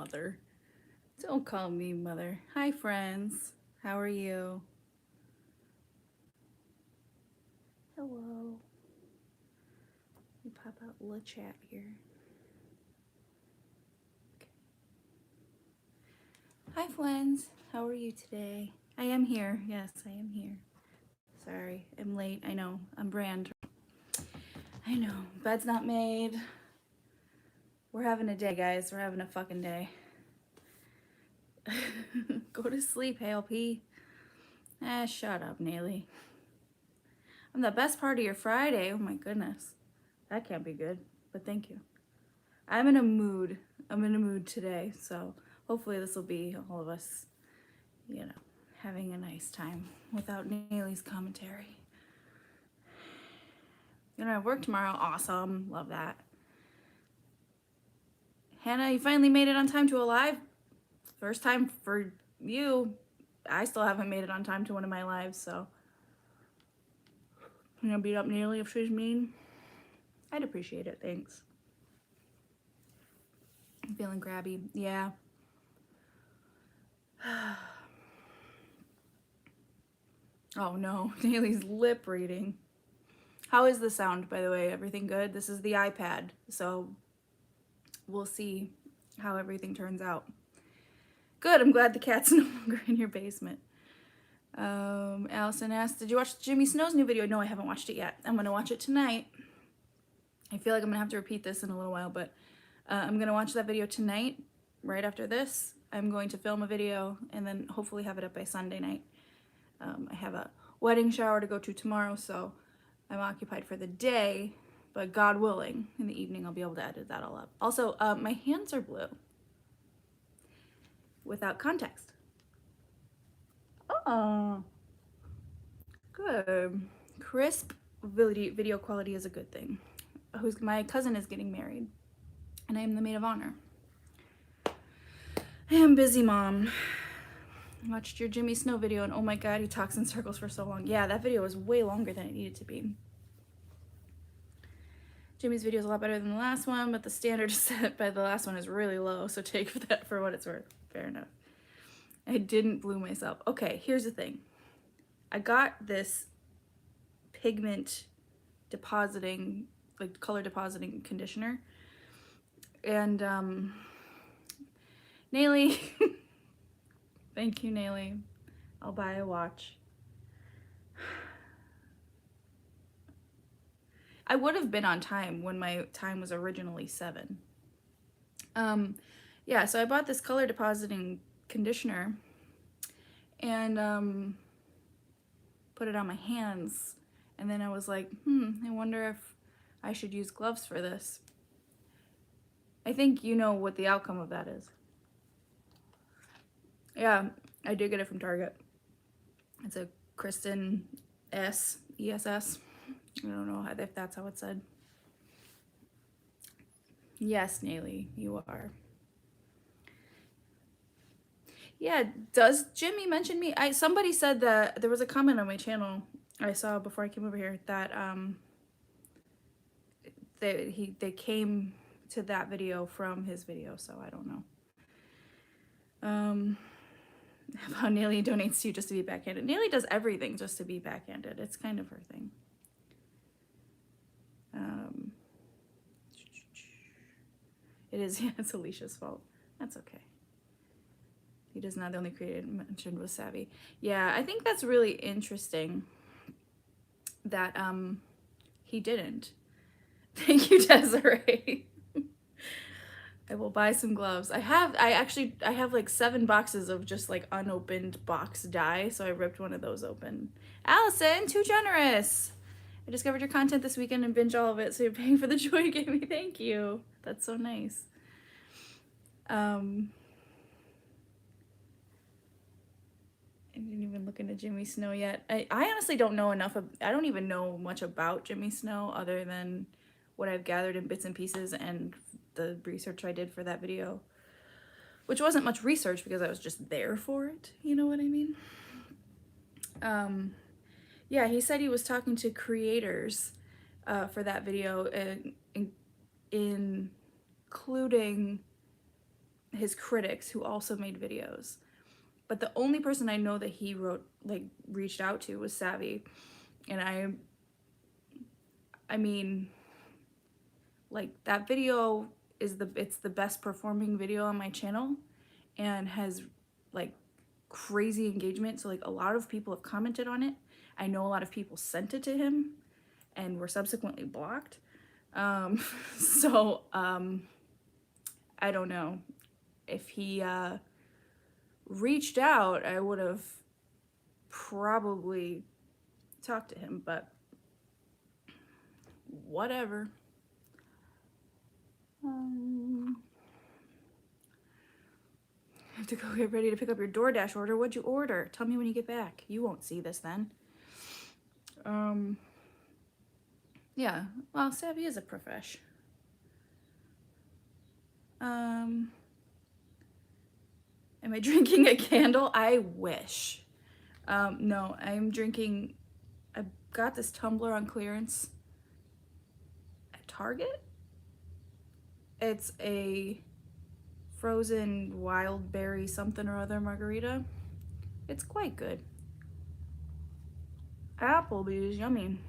mother. Don't call me mother. Hi, friends. How are you? Hello. Let me pop out the chat here. Okay. Hi, friends. How are you today? I am here. Yes, I am here. Sorry, I'm late. I know. I'm Brand. I know. Bed's not made. We're having a day, guys. We're having a fucking day. Go to sleep, Hale P. Shut up, Naily. I'm the best part of your Friday. Oh my goodness. That can't be good, but thank you. I'm in a mood. I'm in a mood today, so hopefully this will be all of us, you know, having a nice time without Naily's commentary. You're gonna have work tomorrow. Awesome. Love that. Hannah, you finally made it on time to a live. First time for you. I still haven't made it on time to one of my lives, so I'm gonna beat up Naily if she's mean. I'd appreciate it. Thanks. I'm feeling grabby. Yeah. Oh no, Naily's lip reading. How is the sound, by the way? Everything good? This is the iPad, so we'll see how everything turns out. Good, I'm glad the cat's no longer in your basement. Allison asked, did you watch Jimmy Snow's new video? No, I haven't watched it yet. I'm gonna watch it tonight. I feel like I'm gonna have to repeat this in a little while, but I'm gonna watch that video tonight, right after this. I'm going to film a video and then hopefully have it up by Sunday night. I have a wedding shower to go to tomorrow, so I'm occupied for the day, but God willing, in the evening I'll be able to edit that all up. Also, my hands are blue without context. Oh, good. Crisp video quality is a good thing. My cousin is getting married, and I am the maid of honor. I am busy, Mom. I watched your Jimmy Snow video, and oh my God, he talks in circles for so long. Yeah, that video was way longer than it needed to be. Jimmy's video is a lot better than the last one, but the standard set by the last one is really low, so take that for what it's worth. Fair enough. I didn't blue myself. Okay, here's the thing. I got this pigment depositing, like color depositing conditioner, and Naily, thank you, Naily. I'll buy a watch. I would have been on time when my time was originally 7. Yeah, so I bought this color depositing conditioner and put it on my hands, and then I was like, I wonder if I should use gloves for this. I think you know what the outcome of that is. Yeah, I did get it from Target. It's a Kristen S, ESS. I don't know if that's how it's said. Yes, Naily, you are. Yeah, does Jimmy mention me? Somebody said that there was a comment on my channel I saw before I came over here that they came to that video from his video, so I don't know. How Naily donates to you just to be backhanded. Naily does everything just to be backhanded. It's kind of her thing. It is, yeah, it's Alicia's fault. That's okay. He does not, the only creator mentioned was Savvy. Yeah, I think that's really interesting that he didn't. Thank you, Desiree. I will buy some gloves. I have like 7 boxes of just like unopened box dye, so I ripped one of those open. Allison, too generous. I discovered your content this weekend and binge all of it, so you're paying for the joy you gave me. Thank you. That's so nice. I didn't even look into Jimmy Snow yet. I honestly don't know enough. I don't even know much about Jimmy Snow other than what I've gathered in bits and pieces and the research I did for that video, which wasn't much research because I was just there for it. You know what I mean? Yeah, he said he was talking to creators for that video, including his critics who also made videos. But the only person I know that he reached out to was Savvy. And I mean, like, that video it's the best performing video on my channel and has like crazy engagement. So like a lot of people have commented on it. I know a lot of people sent it to him and were subsequently blocked. So I don't know. If he reached out, I would have probably talked to him, but whatever. I have to go get ready to pick up your DoorDash order. What'd you order? Tell me when you get back. You won't see this then. Yeah, well, Savvy is a profesh. Am I drinking a candle? I wish. No, I'm drinking, I got this tumbler on clearance at Target. It's a frozen wild berry something or other margarita. It's quite good. Applebee's, yummy.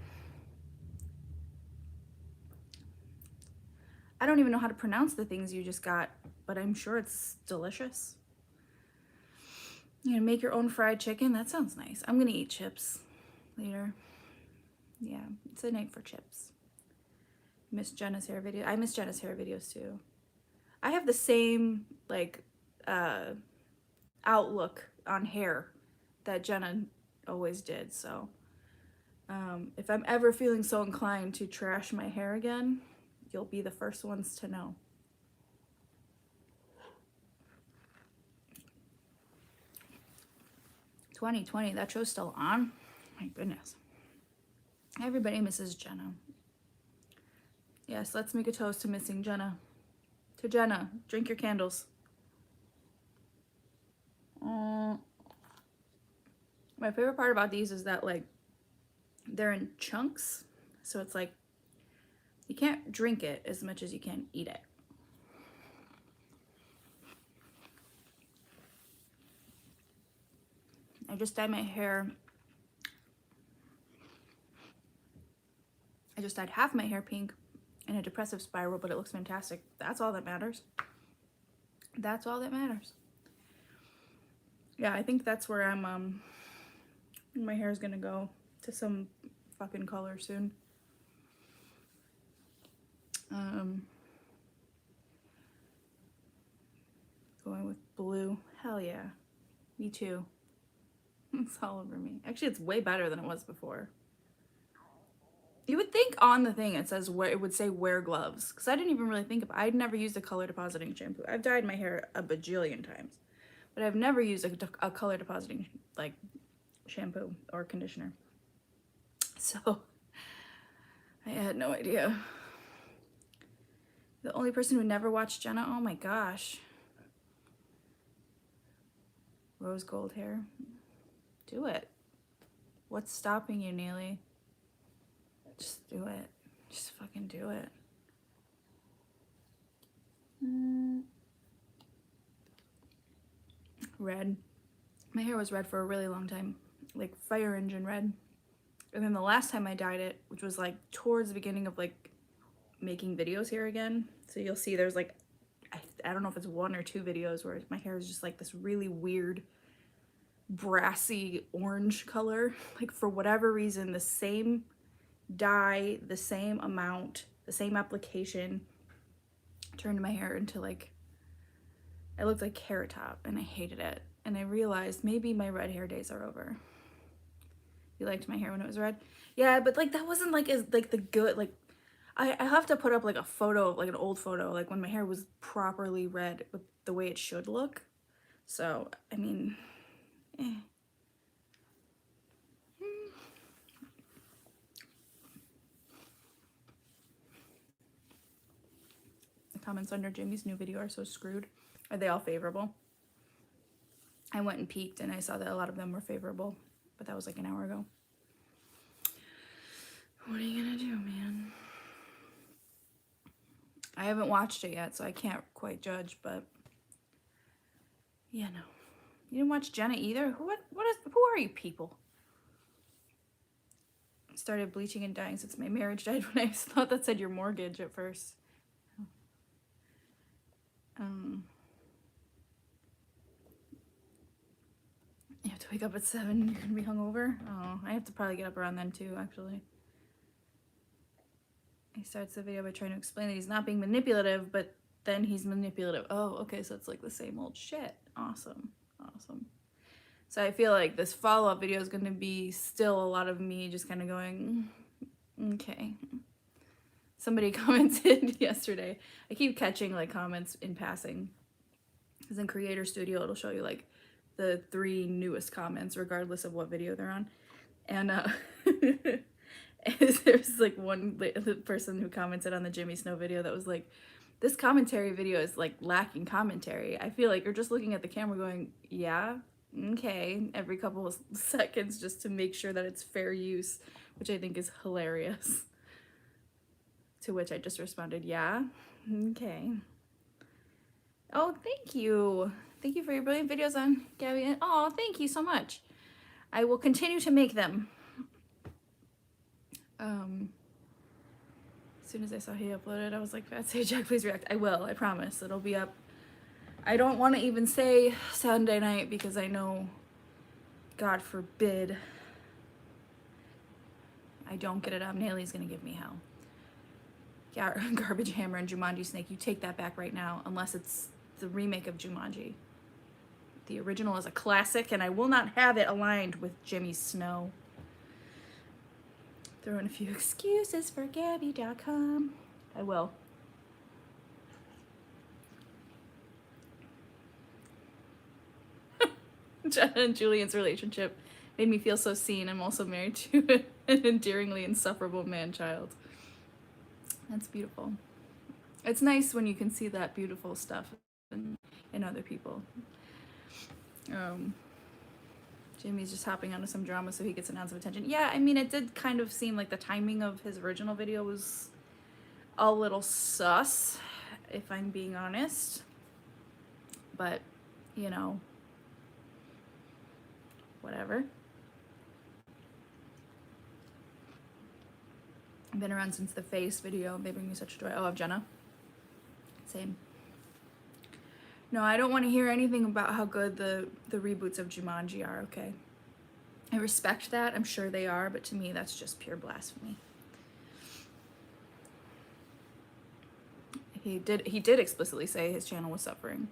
I don't even know how to pronounce the things you just got, but I'm sure it's delicious. You know, make your own fried chicken. That sounds nice. I'm gonna eat chips later. Yeah, it's a night for chips. Miss Jenna's hair video. I miss Jenna's hair videos too. I have the same like outlook on hair that Jenna always did. So if I'm ever feeling so inclined to trash my hair again, you'll be the first ones to know. "2020, that show's still on? My goodness. Everybody misses Jenna. Yes, let's make a toast to missing Jenna. To Jenna, drink your candles. My favorite part about these is that like they're in chunks, so it's like you can't drink it as much as you can eat it. I just dyed my hair. I just dyed half my hair pink in a depressive spiral, but it looks fantastic. That's all that matters. That's all that matters. Yeah, I think that's where I'm, my hair is gonna go to some fucking color soon. Going with blue. Hell yeah. Me too. It's all over me. Actually, it's way better than it was before. You would think on the thing it says where it would say wear gloves, because I didn't even really think about. I'd never used a color depositing shampoo. I've dyed my hair a bajillion times, but I've never used a color depositing like shampoo or conditioner. So I had no idea. The only person who never watched Jenna. Oh my gosh. Rose gold hair. Do it. What's stopping you, Neely? Just do it. Just fucking do it. Red. My hair was red for a really long time. Like fire engine red. And then the last time I dyed it, which was like towards the beginning of like making videos here again. So you'll see there's like, I don't know if it's 1 or 2 videos where my hair is just like this really weird brassy orange color. Like for whatever reason, the same dye, the same amount, the same application turned my hair into like, it looked like Carrot Top, and I hated it. And I realized maybe my red hair days are over. You liked my hair when it was red? Yeah, but like that wasn't like as like the good, like I have to put up like a photo of like an old photo, like when my hair was properly red with the way it should look. So I mean, The comments under Jimmy's new video are so screwed. Are they all favorable? I went and peeked and I saw that a lot of them were favorable, but that was like an hour ago. What are you gonna do, man? I haven't watched it yet, so I can't quite judge, but Yeah, no. You didn't watch Jenna either? Who are you people? Started bleaching and dying since my marriage died when I thought that said your mortgage at first. You have to wake up at 7. You're gonna be hungover? Oh, I have to probably get up around then too, actually. He starts the video by trying to explain that he's not being manipulative, but then he's manipulative. Oh, okay, so it's like the same old shit. Awesome. Awesome. So I feel like this follow-up video is going to be still a lot of me just kind of going, okay. Somebody commented yesterday. I keep catching like comments in passing. Because in Creator Studio, it'll show you like the 3 newest comments, regardless of what video they're on. And there's like one person who commented on the Jimmy Snow video that was like, this commentary video is like lacking commentary. I feel like you're just looking at the camera going, yeah, okay, every couple of seconds just to make sure that it's fair use, which I think is hilarious. To which I just responded, yeah, okay. Oh, thank you. Thank you for your brilliant videos on Gabby. Oh, thank you so much. I will continue to make them. As soon as I saw he uploaded, I was like, Fat Sajak, please react. I will, I promise. It'll be up. I don't want to even say Sunday night because I know, God forbid, I don't get it up. Naley's gonna give me hell. Garbage Hammer and Jumanji Snake, you take that back right now, unless it's the remake of Jumanji. The original is a classic, and I will not have it aligned with Jimmy Snow. Throw in a few excuses for Gabby.com. I will. Jenna and Julian's relationship made me feel so seen. I'm also married to an endearingly insufferable man-child. That's beautiful. It's nice when you can see that beautiful stuff in other people. Jimmy's just hopping onto some drama so he gets an ounce of attention. Yeah, I mean, it did kind of seem like the timing of his original video was a little sus, if I'm being honest. But, you know, whatever. I've been around since the Face video. They bring me such joy. Oh, of Jenna. Same. No, I don't want to hear anything about how good the reboots of Jumanji are, okay? I respect that. I'm sure they are, but to me, that's just pure blasphemy. He did explicitly say his channel was suffering.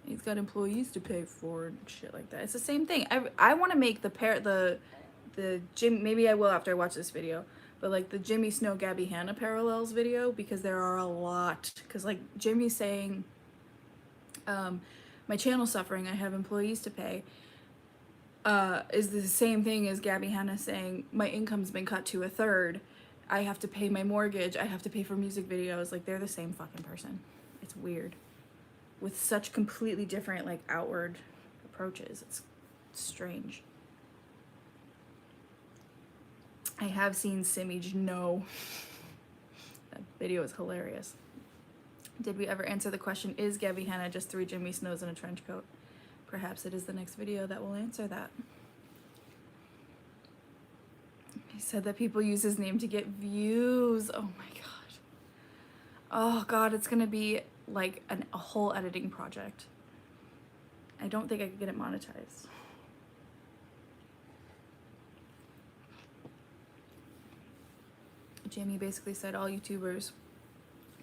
He's got employees to pay for and shit like that. It's the same thing. I want to make the Jim, maybe I will after I watch this video, but like the Jimmy Snow Gabby Hanna parallels video, because there are a lot. Because like Jimmy saying, my channel's suffering, I have employees to pay, is the same thing as Gabby Hanna saying, my income's been cut to 1/3, I have to pay my mortgage, I have to pay for music videos. Like, they're the same fucking person. It's weird. With such completely different, like, outward approaches. It's strange. I have seen Simage No. That video is hilarious. Did we ever answer the question, is Gabby Hanna just 3 Jimmy Snows in a trench coat? Perhaps it is the next video that will answer that. He said that people use his name to get views. Oh my god. Oh god, it's gonna be like a whole editing project. I don't think I could get it monetized. Jamie basically said all YouTubers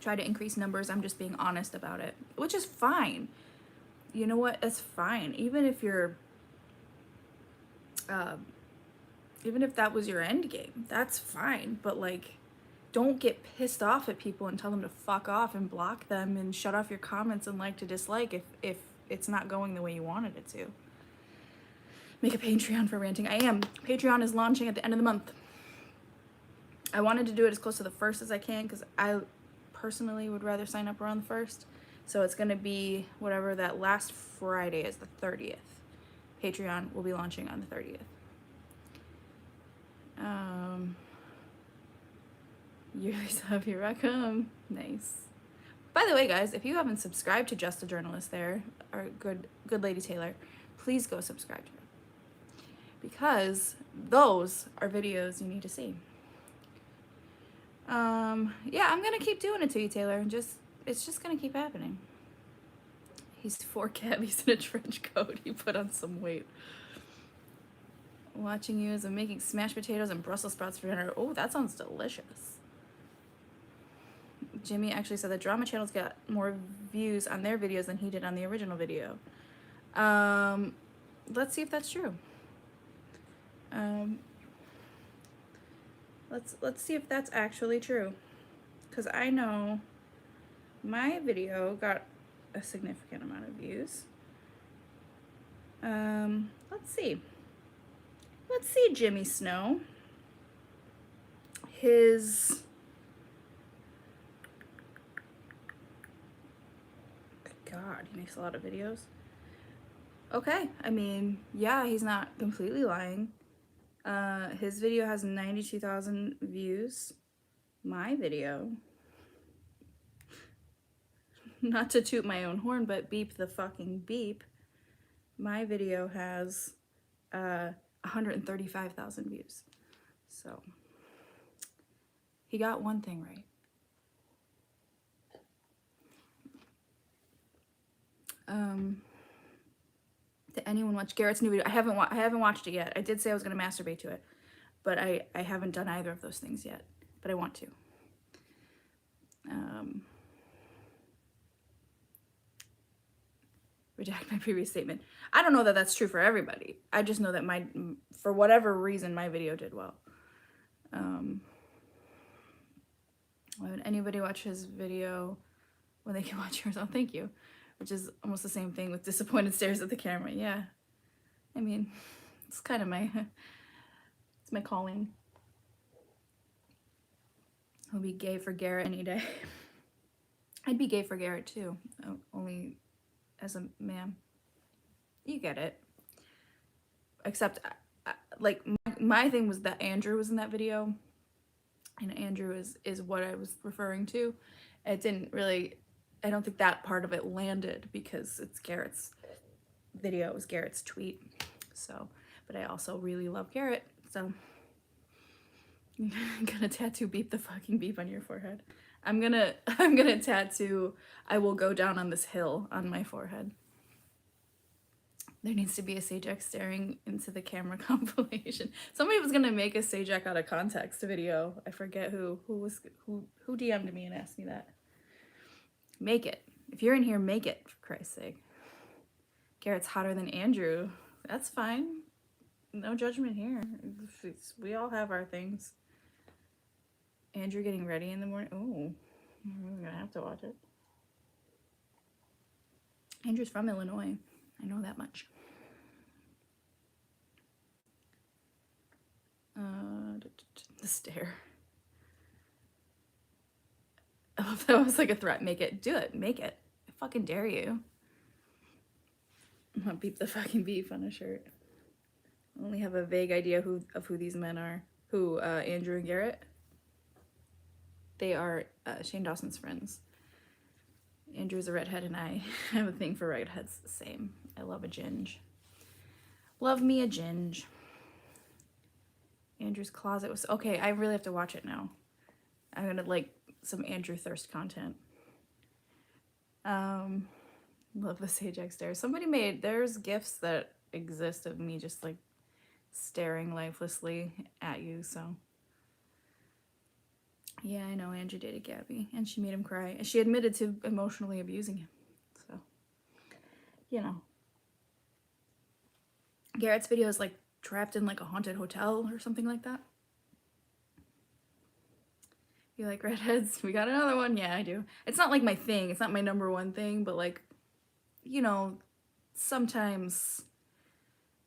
try to increase numbers. I'm just being honest about it, which is fine. You know what? It's fine. Even if you're, even if that was your end game, that's fine. But like, don't get pissed off at people and tell them to fuck off and block them and shut off your comments and like to dislike if it's not going the way you wanted it to. Make a Patreon for ranting. I am. Patreon is launching at the end of the month. I wanted to do it as close to the 1st as I can because I personally would rather sign up around the 1st. So it's going to be whatever that last Friday is, the 30th. Patreon will be launching on the 30th. Yearly sub, here I come. Nice. By the way, guys, if you haven't subscribed to Just a Journalist there, our good lady Taylor, please go subscribe to her. Because those are videos you need to see. Yeah, I'm gonna keep doing it to you, Taylor, and it's just gonna keep happening. He's 4 cabbies in a trench coat. He put on some weight. Watching you as I'm making smashed potatoes and Brussels sprouts for dinner. Oh, that sounds delicious. Jimmy actually said that drama channels got more views on their videos than he did on the original video. Let's see if that's true. Let's see if that's actually true. Because I know my video got a significant amount of views. Let's see. Let's see Jimmy Snow. His... God, he makes a lot of videos. Okay, I mean, yeah, he's not completely lying. His video has 92,000 views. My video, not to toot my own horn, but beep the fucking beep, my video has 135,000 views. So he got one thing right. Did anyone watch Garrett's new video? I haven't watched it yet. I did say I was gonna masturbate to it, but I haven't done either of those things yet. But I want to. Redact my previous statement. I don't know that that's true for everybody. I just know that for whatever reason, my video did well. Why would anybody watch his video when they can watch yours? Oh, thank you. Which is almost the same thing with disappointed stares at the camera. Yeah. I mean, it's kind of it's my calling. I'll be gay for Garrett any day. I'd be gay for Garrett too, only as a man. You get it. Except, like, my thing was that Andrew was in that video, and Andrew is what I was referring to. It didn't really, I don't think that part of it landed because it's Garrett's video, it was Garrett's tweet. So, but I also really love Garrett, so I'm gonna tattoo beep the fucking beep on your forehead. I'm gonna tattoo I will go down on this hill on my forehead. There needs to be a sajak staring into the camera compilation. Somebody was gonna make a sajak out of context video. I forget who DM'd me and asked me that. Make it. If you're in here, make it, for Christ's sake. Garrett's hotter than Andrew. That's fine. No judgment here. We all have our things. Andrew getting ready in the morning. Oh, I'm gonna have to watch it. Andrew's from Illinois. I know that much. The stare. I love that was like a threat. Make it. Do it. Make it. I fucking dare you. I'm gonna beep the fucking beef on a shirt. I only have a vague idea of who these men are. Who, Andrew and Garrett? They are Shane Dawson's friends. Andrew's a redhead and I have a thing for redheads. Same. I love a ginge. Love me a ginge. Andrew's closet was... Okay, I really have to watch it now. I'm gonna like some Andrew thirst content. Love the sajak stare. Somebody there's GIFs that exist of me just like staring lifelessly at you, so... Yeah, I know Andrew dated Gabby, and she made him cry. And she admitted to emotionally abusing him. So, you know. Garrett's video is like trapped in like a haunted hotel or something like that. You like redheads? We got another one? Yeah, I do. It's not like my thing. It's not my number one thing, but like, you know, sometimes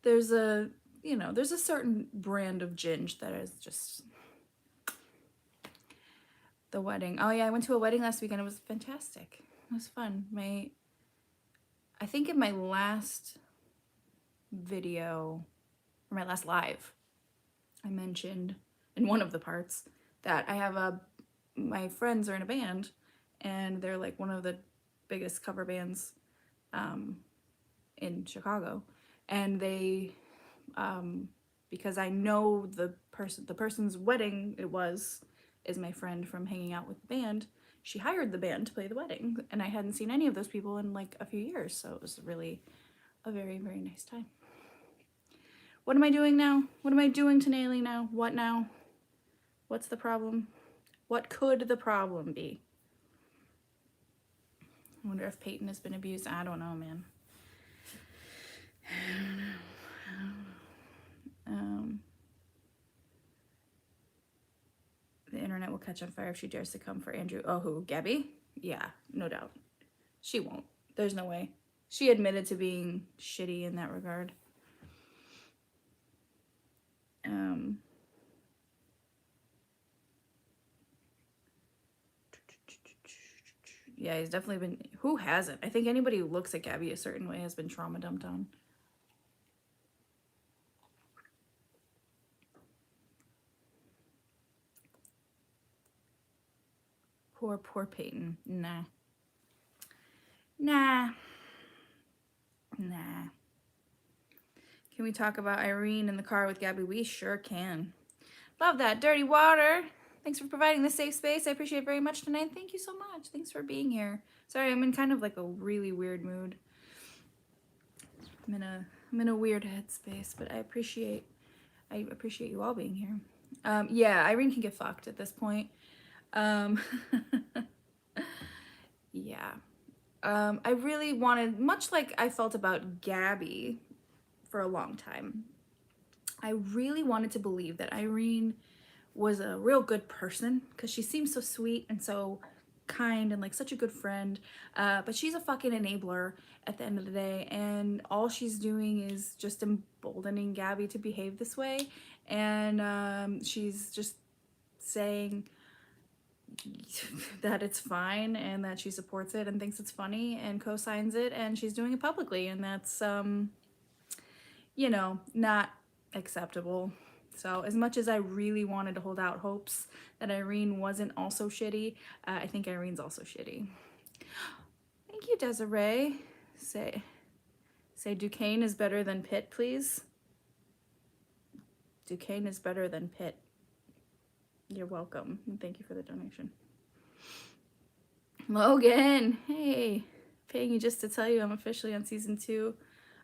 there's a certain brand of ginge that is just... The wedding. Oh yeah, I went to a wedding last weekend. It was fantastic. It was fun. I think in my last video, or my last live, I mentioned in one of the parts that I have my friends are in a band, and they're like one of the biggest cover bands in Chicago. And they, because I know the person's wedding is my friend from hanging out with the band. She hired the band to play the wedding, and I hadn't seen any of those people in like a few years, so it was really a very, very nice time. What am I doing now? What am I doing to Nayli now? What now? What's the problem? What could the problem be? I wonder if Peyton has been abused. I don't know, man. I don't know. The internet will catch on fire if she dares to come for Andrew. Oh, who? Gabby? Yeah, no doubt. She won't. There's no way. She admitted to being shitty in that regard. Yeah, he's definitely been... Who hasn't? I think anybody who looks at Gabby a certain way has been trauma dumped on. Poor Peyton. Nah. Can we talk about Irene in the car with Gabby? We sure can. Love that. Dirty water. Thanks for providing the safe space. I appreciate it very much tonight. Thank you so much. Thanks for being here. Sorry, I'm in kind of like a really weird mood. I'm in a weird headspace, but I appreciate you all being here. Yeah, Irene can get fucked at this point. Yeah. I really wanted, much like I felt about Gabby for a long time, I really wanted to believe that Irene was a real good person, because she seems so sweet and so kind and like such a good friend, but she's a fucking enabler at the end of the day, and all she's doing is just emboldening Gabby to behave this way, and she's just saying that it's fine and that she supports it and thinks it's funny and co-signs it, and she's doing it publicly, and that's you know, not acceptable. So as much as I really wanted to hold out hopes that Irene wasn't also shitty, I think Irene's also shitty. Thank you, Desiree. Say Duquesne is better than Pitt, please. Duquesne is better than Pitt. You're welcome. Thank you for the donation. Logan, hey. Paying you just to tell you I'm officially on season 2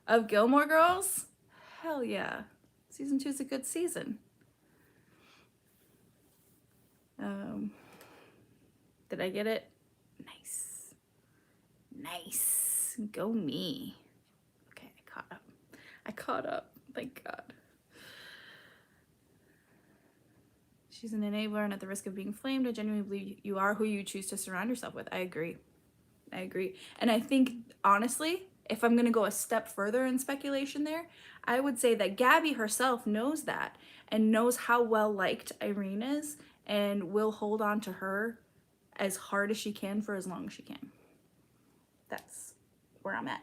of Gilmore Girls. Hell yeah. Season 2 is a good season. Did I get it? Nice. Nice. Go me. Okay, I caught up. Thank God. She's an enabler, and at the risk of being flamed, I genuinely believe you are who you choose to surround yourself with. I agree. And I think, honestly, if I'm going to go a step further in speculation there, I would say that Gabby herself knows that and knows how well liked Irene is and will hold on to her as hard as she can for as long as she can. That's where I'm at.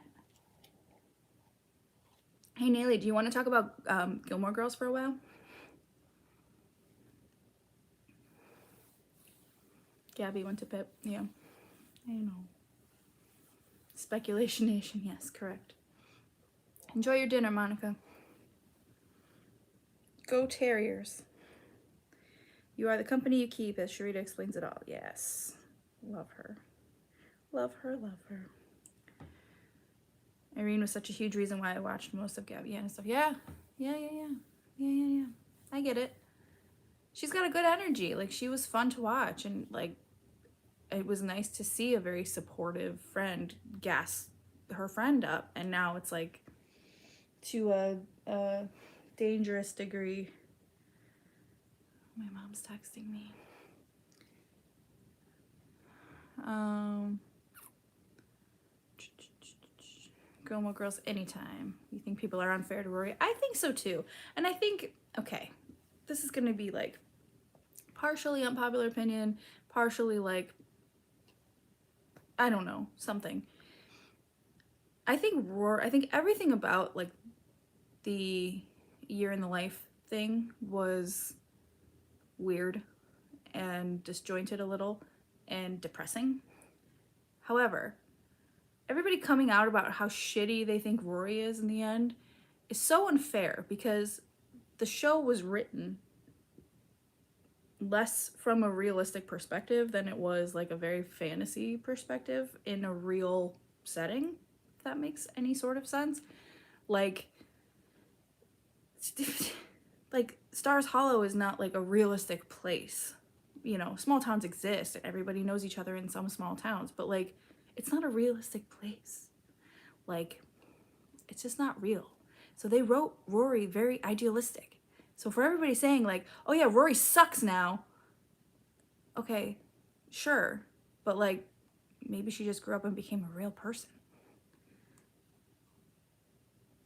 Hey, Nayli, do you want to talk about Gilmore Girls for a while? Gabby went to Pip. Yeah, I know. Speculation Nation, yes, correct. Enjoy your dinner, Monica. Go Terriers. You are the company you keep, as Sharita explains it all. Yes. Love her. Love her, love her. Irene was such a huge reason why I watched most of Gabby and stuff. Yeah. I get it. She's got a good energy. Like, she was fun to watch, and like, it was nice to see a very supportive friend gas her friend up, and now it's like to a dangerous degree. My mom's texting me. Gilmore Girls anytime. You think people are unfair to Rory? I think so too. And I think, okay, this is gonna be like partially unpopular opinion, partially like, I don't know, something. I think everything about like the year in the life thing was weird and disjointed a little and depressing. However, everybody coming out about how shitty they think Rory is in the end is so unfair, because the show was written less from a realistic perspective than it was like a very fantasy perspective in a real setting, if that makes any sort of sense. Like Stars Hollow is not like a realistic place. You know, small towns exist and everybody knows each other in some small towns, but like it's not a realistic place. Like, it's just not real. So they wrote Rory very idealistic. So for everybody saying like, oh yeah, Rory sucks now. Okay, sure. But like, maybe she just grew up and became a real person.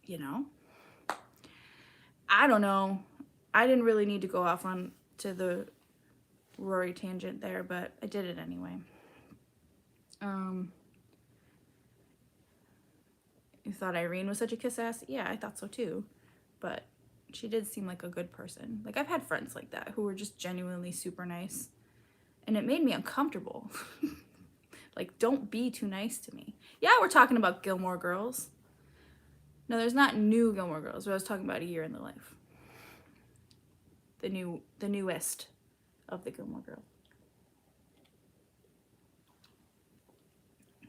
You know? I don't know. I didn't really need to go off on to the Rory tangent there, but I did it anyway. You thought Irene was such a kiss ass? Yeah, I thought so too. But she did seem like a good person. Like, I've had friends like that who were just genuinely super nice. And it made me uncomfortable. Like, don't be too nice to me. Yeah, we're talking about Gilmore Girls. No, there's not new Gilmore Girls, but I was talking about A Year in the Life. The newest of the Gilmore Girls.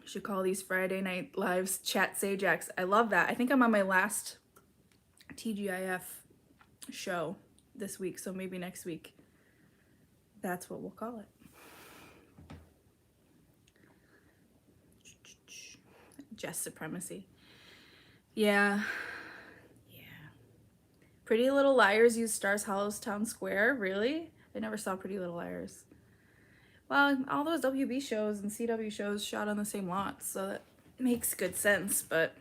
We should call these Friday night lives Chat Sajaks. I love that. I think I'm on my last TGIF show this week, so maybe next week that's what we'll call it. Jess supremacy. Yeah. Pretty Little Liars used Stars Hollow's Town Square? Really? I never saw Pretty Little Liars. Well, all those WB shows and CW shows shot on the same lot, so that makes good sense, but...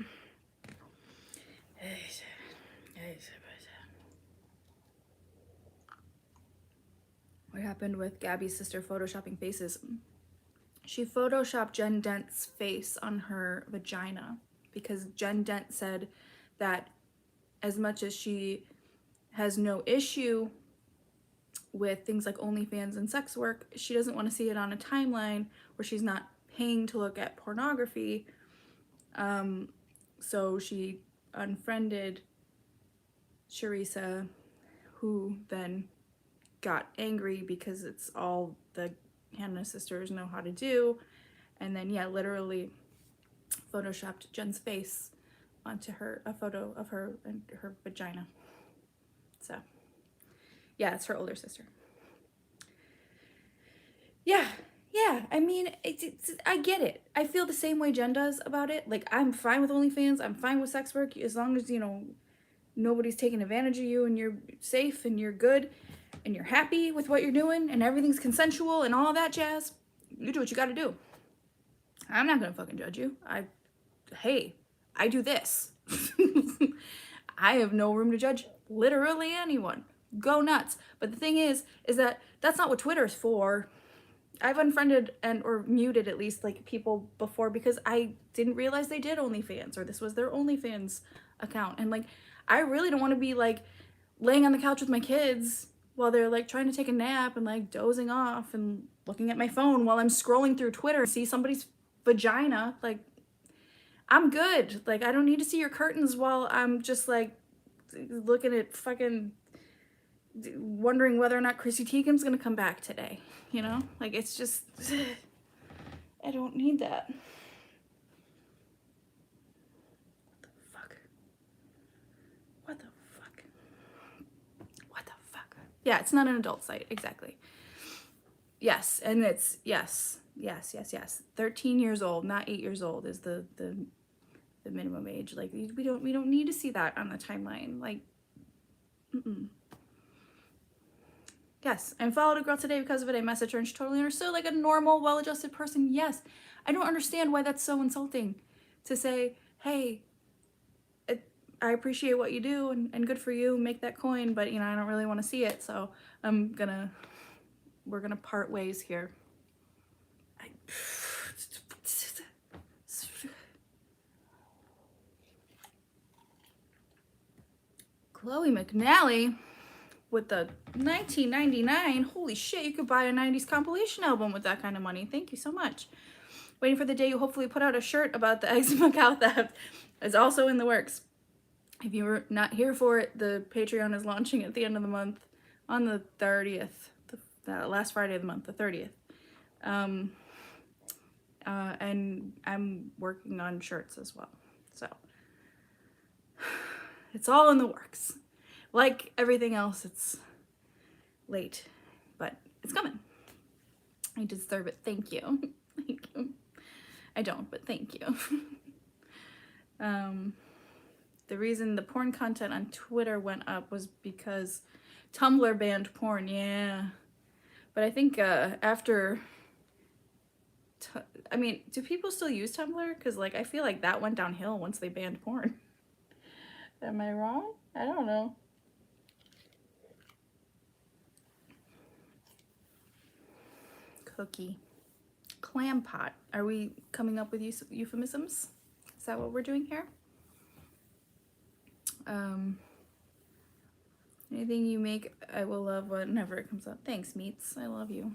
What happened with Gabby's sister photoshopping faces? She photoshopped Jen Dent's face on her vagina because Jen Dent said that as much as she has no issue with things like OnlyFans and sex work, she doesn't want to see it on a timeline where she's not paying to look at pornography. So she unfriended Charissa, who then got angry because it's all the Hannah sisters know how to do. And then, yeah, literally photoshopped Jen's face onto a photo of her and her vagina. So, yeah, it's her older sister. Yeah, I mean, I get it. I feel the same way Jen does about it. Like, I'm fine with OnlyFans. I'm fine with sex work as long as, you know, nobody's taking advantage of you and you're safe and you're good and you're happy with what you're doing and everything's consensual and all that jazz. You do what you gotta do. I'm not gonna fucking judge you. Hey, I do this. I have no room to judge literally anyone. Go nuts. But the thing is that that's not what Twitter's for. I've unfriended or muted at least like people before because I didn't realize they did OnlyFans or this was their OnlyFans account. And like, I really don't want to be like laying on the couch with my kids while they're like trying to take a nap and like dozing off and looking at my phone while I'm scrolling through Twitter and see somebody's vagina. Like, I'm good. Like, I don't need to see your curtains while I'm just like looking at fucking wondering whether or not Chrissy Teigen's gonna come back today, you know? Like, it's just, I don't need that. What the fuck? Yeah, it's not an adult site, exactly. Yes, and it's, yes. 13 years old, not 8 years old is the minimum age. Like, we don't need to see that on the timeline. Like, Yes, I followed a girl today because of it. I messaged her and she totally understood, like a normal, well-adjusted person. Yes, I don't understand why that's so insulting to say, hey, I appreciate what you do and good for you, make that coin, but, you know, I don't really want to see it, so we're gonna part ways here. Chloe McNally with the 1999, holy shit, you could buy a 90s compilation album with that kind of money. Thank you so much. Waiting for the day you hopefully put out a shirt about the eczema cow theft. It's also in the works. If you were not here for it, the Patreon is launching at the end of the month on the 30th, the last Friday of the month, the 30th. And I'm working on shirts as well. So it's all in the works. Like everything else, it's late, but it's coming. I deserve it. Thank you. Thank you. I don't, but thank you. The reason the porn content on Twitter went up was because Tumblr banned porn. Yeah. But I think after... I mean, do people still use Tumblr? Because, like, I feel like that went downhill once they banned porn. Am I wrong? I don't know. Cookie. Clam pot. Are we coming up with euphemisms? Is that what we're doing here? Anything you make, I will love whenever it comes up. Thanks, Meats. I love you.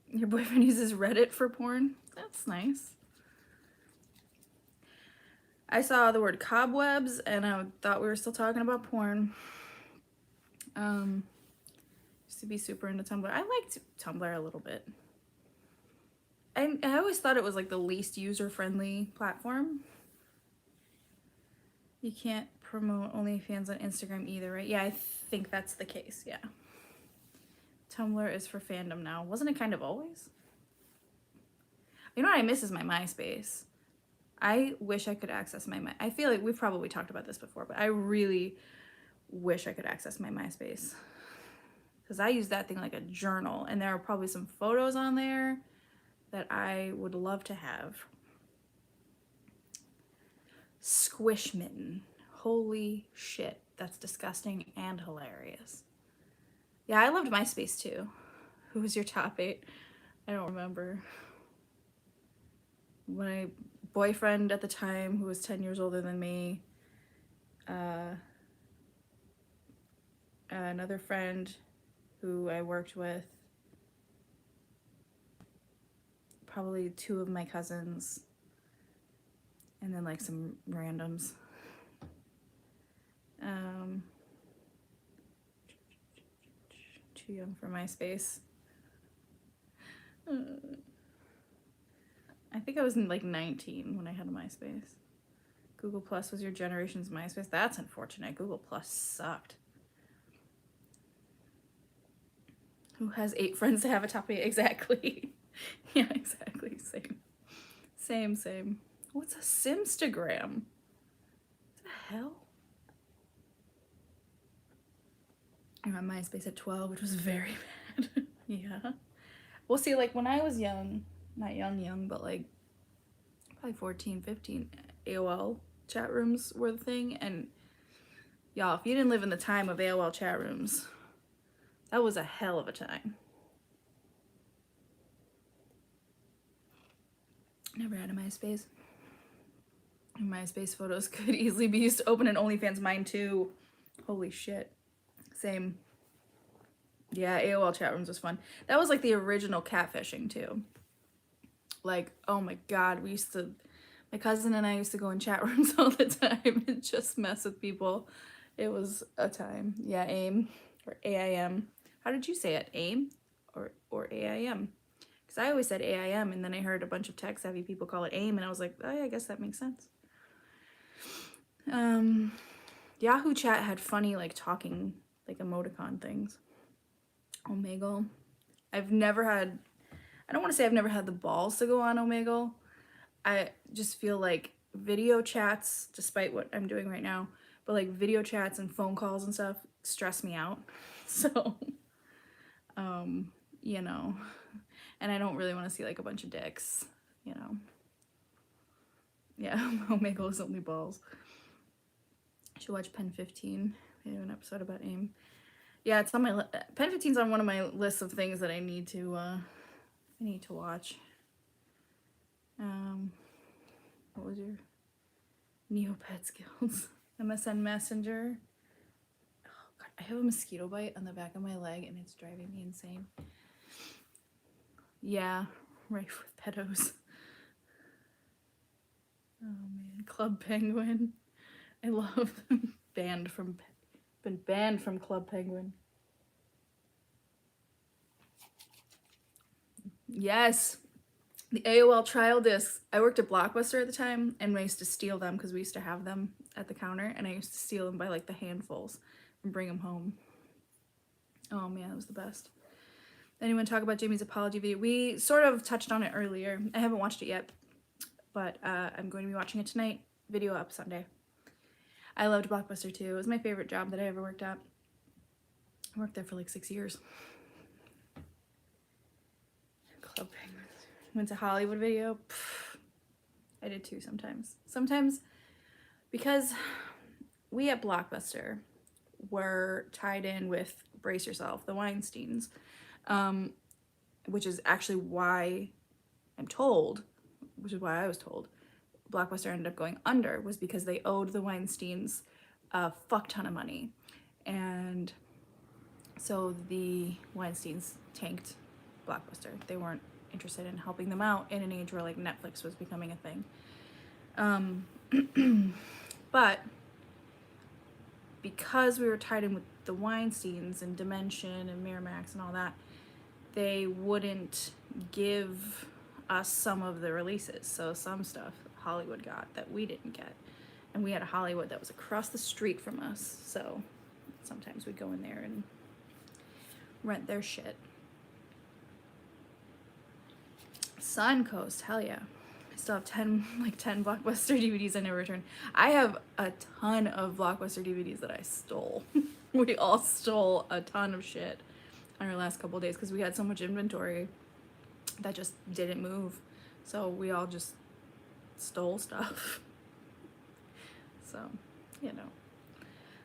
Your boyfriend uses Reddit for porn? That's nice. I saw the word cobwebs and I thought we were still talking about porn. Used to be super into Tumblr. I liked Tumblr a little bit. I always thought it was like the least user-friendly platform. You can't promote OnlyFans on Instagram either, right? Yeah, I think that's the case, yeah. Tumblr is for fandom now. Wasn't it kind of always? You know what I miss is my MySpace. I wish I could access my I feel like we've probably talked about this before, but I really wish I could access my MySpace. Because I use that thing like a journal, and there are probably some photos on there that I would love to have. Squishmitten. Holy shit. That's disgusting and hilarious. Yeah, I loved MySpace too. Who was your top 8? I don't remember. My boyfriend at the time, who was 10 years older than me, another friend who I worked with, probably 2 of my cousins, and then like some randoms. Too young for MySpace. I think I was like 19 when I had a MySpace. Google Plus was your generation's MySpace. That's unfortunate. Google Plus sucked. Who has 8 friends to have a top 8? Exactly. Yeah, exactly. Same. What's a Simstagram? What the hell? I got MySpace at 12, which was very bad. Yeah. Well, see, like when I was young, not young, but like probably 14, 15, AOL chat rooms were the thing. And y'all, if you didn't live in the time of AOL chat rooms, that was a hell of a time. Never had a MySpace. MySpace photos could easily be used to open an OnlyFans. Mine too. Holy shit. Same. Yeah, AOL chat rooms was fun. That was like the original catfishing too. Like, oh my god, my cousin and I used to go in chat rooms all the time and just mess with people. It was a time. Yeah, AIM or AIM. How did you say it? AIM or AIM? Because I always said AIM, and then I heard a bunch of tech-savvy people call it AIM, and I was like, oh yeah, I guess that makes sense. Yahoo chat had funny like talking like emoticon things. Omegle. I don't want to say I've never had the balls to go on Omegle. I just feel like video chats, despite what I'm doing right now, but like video chats and phone calls and stuff stress me out. So, you know, and I don't really want to see like a bunch of dicks, you know. Yeah, Omegle is only balls. I should watch Pen 15. They have an episode about AIM. Yeah, it's on my Pen 15's on one of my lists of things that I need to watch. What was your Neopet skills? MSN Messenger. Oh god, I have a mosquito bite on the back of my leg and it's driving me insane. Yeah, rife with pedos. Oh man, Club Penguin. I love them. Been banned from Club Penguin. Yes, the AOL trial discs. I worked at Blockbuster at the time, and I used to steal them because we used to have them at the counter, and I used to steal them by like the handfuls and bring them home. Oh man, it was the best. Anyone talk about Jamie's apology video? We sort of touched on it earlier. I haven't watched it yet, but I'm going to be watching it tonight. Video up Sunday. I loved Blockbuster too. It was my favorite job that I ever worked at. I worked there for like 6 years. Club Penguins. Went to Hollywood Video. Pff, I did too sometimes. Sometimes because we at Blockbuster were tied in with, brace yourself, the Weinsteins, which is actually why I'm told, which is why I was told, Blockbuster ended up going under, was because they owed the Weinsteins a fuck ton of money. And so the Weinsteins tanked Blockbuster. They weren't interested in helping them out in an age where like Netflix was becoming a thing. But because we were tied in with the Weinsteins and Dimension and Miramax and all that, they wouldn't give us some of the releases. So some stuff Hollywood got that we didn't get. And we had a Hollywood that was across the street from us. So sometimes we'd go in there and rent their shit. Suncoast, hell yeah. I still have 10 Blockbuster DVDs I never returned. I have a ton of Blockbuster DVDs that I stole. We all stole a ton of shit on our last couple of days because we had so much inventory that just didn't move. So we all just stole stuff. So, you know.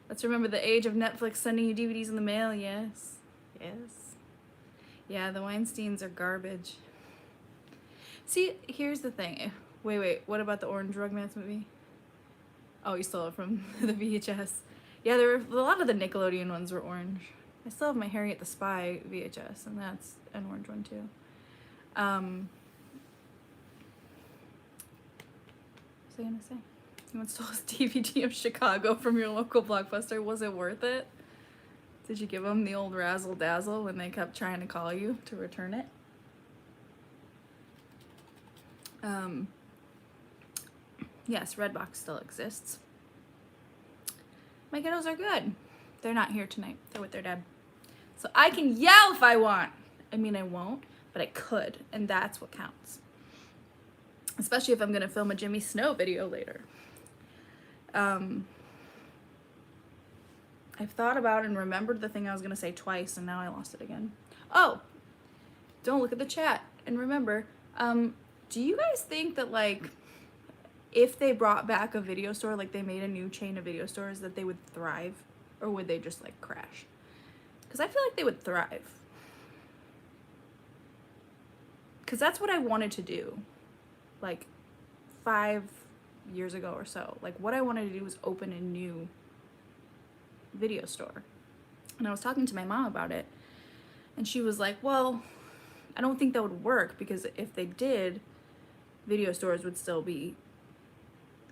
Let's remember the age of Netflix sending you DVDs in the mail. Yes. Yes. Yeah, the Weinsteins are garbage. See, here's the thing. Wait, what about the Orange Rugrats movie? Oh, you stole it from the VHS. Yeah, there were a lot of the Nickelodeon ones were orange. I still have my Harriet the Spy VHS, and that's an orange one too. What was I gonna say? Someone stole a DVD of Chicago from your local Blockbuster. Was it worth it? Did you give them the old razzle dazzle when they kept trying to call you to return it? Yes, Redbox still exists. My kiddos are good. They're not here tonight. They're with their dad. So I can yell if I want. I mean, I won't, but I could, and that's what counts. Especially if I'm gonna film a Jimmy Snow video later. I've thought about and remembered the thing I was gonna say twice, and now I lost it again. Oh, don't look at the chat. And remember, do you guys think that, like, if they brought back a video store, like they made a new chain of video stores, that they would thrive? Or would they just, like, crash? Because I feel like they would thrive. Because that's what I wanted to do, like, 5 years ago or so. Like, what I wanted to do was open a new video store. And I was talking to my mom about it, and she was like, well, I don't think that would work, because if they did, video stores would still be,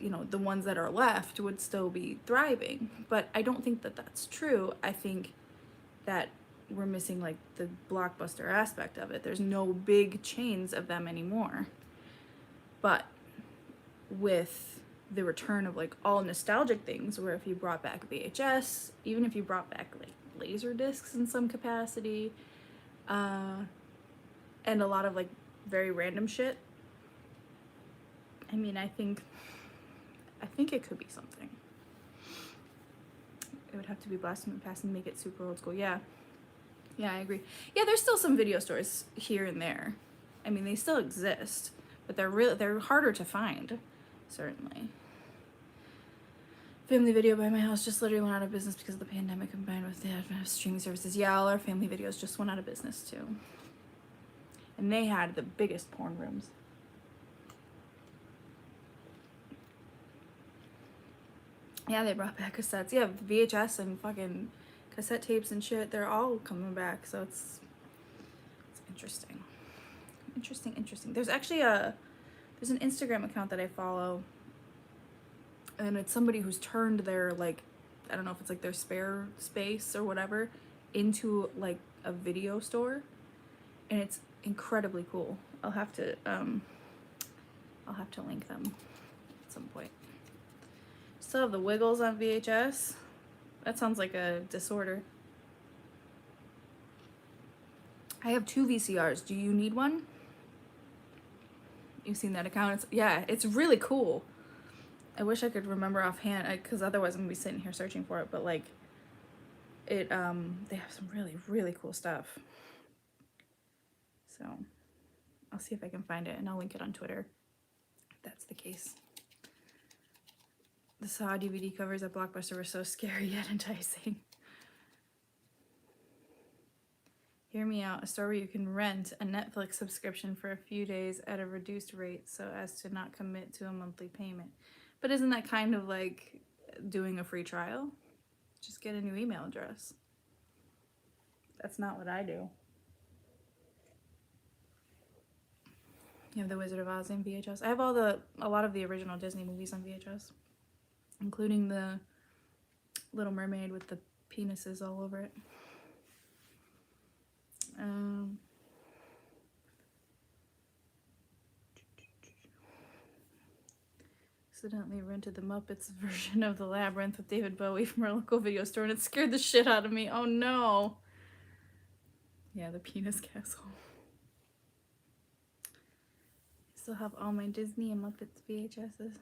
you know, the ones that are left would still be thriving. But I don't think that that's true. I think that we're missing, like, the Blockbuster aspect of it. There's no big chains of them anymore. But with the return of, like, all nostalgic things, where if you brought back VHS, even if you brought back, like, laser discs in some capacity, and a lot of, like, very random shit, I mean, I think it could be something. It would have to be blast from the past and make it super old school. Yeah, I agree. Yeah, there's still some video stores here and there. I mean, they still exist, but they're harder to find, certainly. Family Video by my house just literally went out of business because of the pandemic combined with the advent of streaming services. Yeah, all our family videos just went out of business too. And they had the biggest porn rooms. Yeah, they brought back cassettes. Yeah, VHS and fucking cassette tapes and shit. They're all coming back, so it's interesting. Interesting. There's actually there's an Instagram account that I follow, and it's somebody who's turned their, like, I don't know if it's like their spare space or whatever into like a video store, and it's incredibly cool. I'll have to link them at some point. Still have The Wiggles on VHS. That sounds like a disorder. I have 2 VCRs. Do you need one? You've seen that account? It's really cool. I wish I could remember offhand, because otherwise I'm gonna be sitting here searching for it. But like, they have some really cool stuff. So I'll see if I can find it, and I'll link it on Twitter if that's the case. The Saw DVD covers at Blockbuster were so scary yet enticing. Hear me out. A store where you can rent a Netflix subscription for a few days at a reduced rate so as to not commit to a monthly payment. But isn't that kind of like doing a free trial? Just get a new email address. That's not what I do. You have The Wizard of Oz in VHS. I have a lot of the original Disney movies on VHS, including the Little Mermaid with the penises all over it. Accidentally rented the Muppets version of The Labyrinth with David Bowie from our local video store, and it scared the shit out of me. Oh no. Yeah, the penis castle. Still have all my Disney and Muppets VHSs.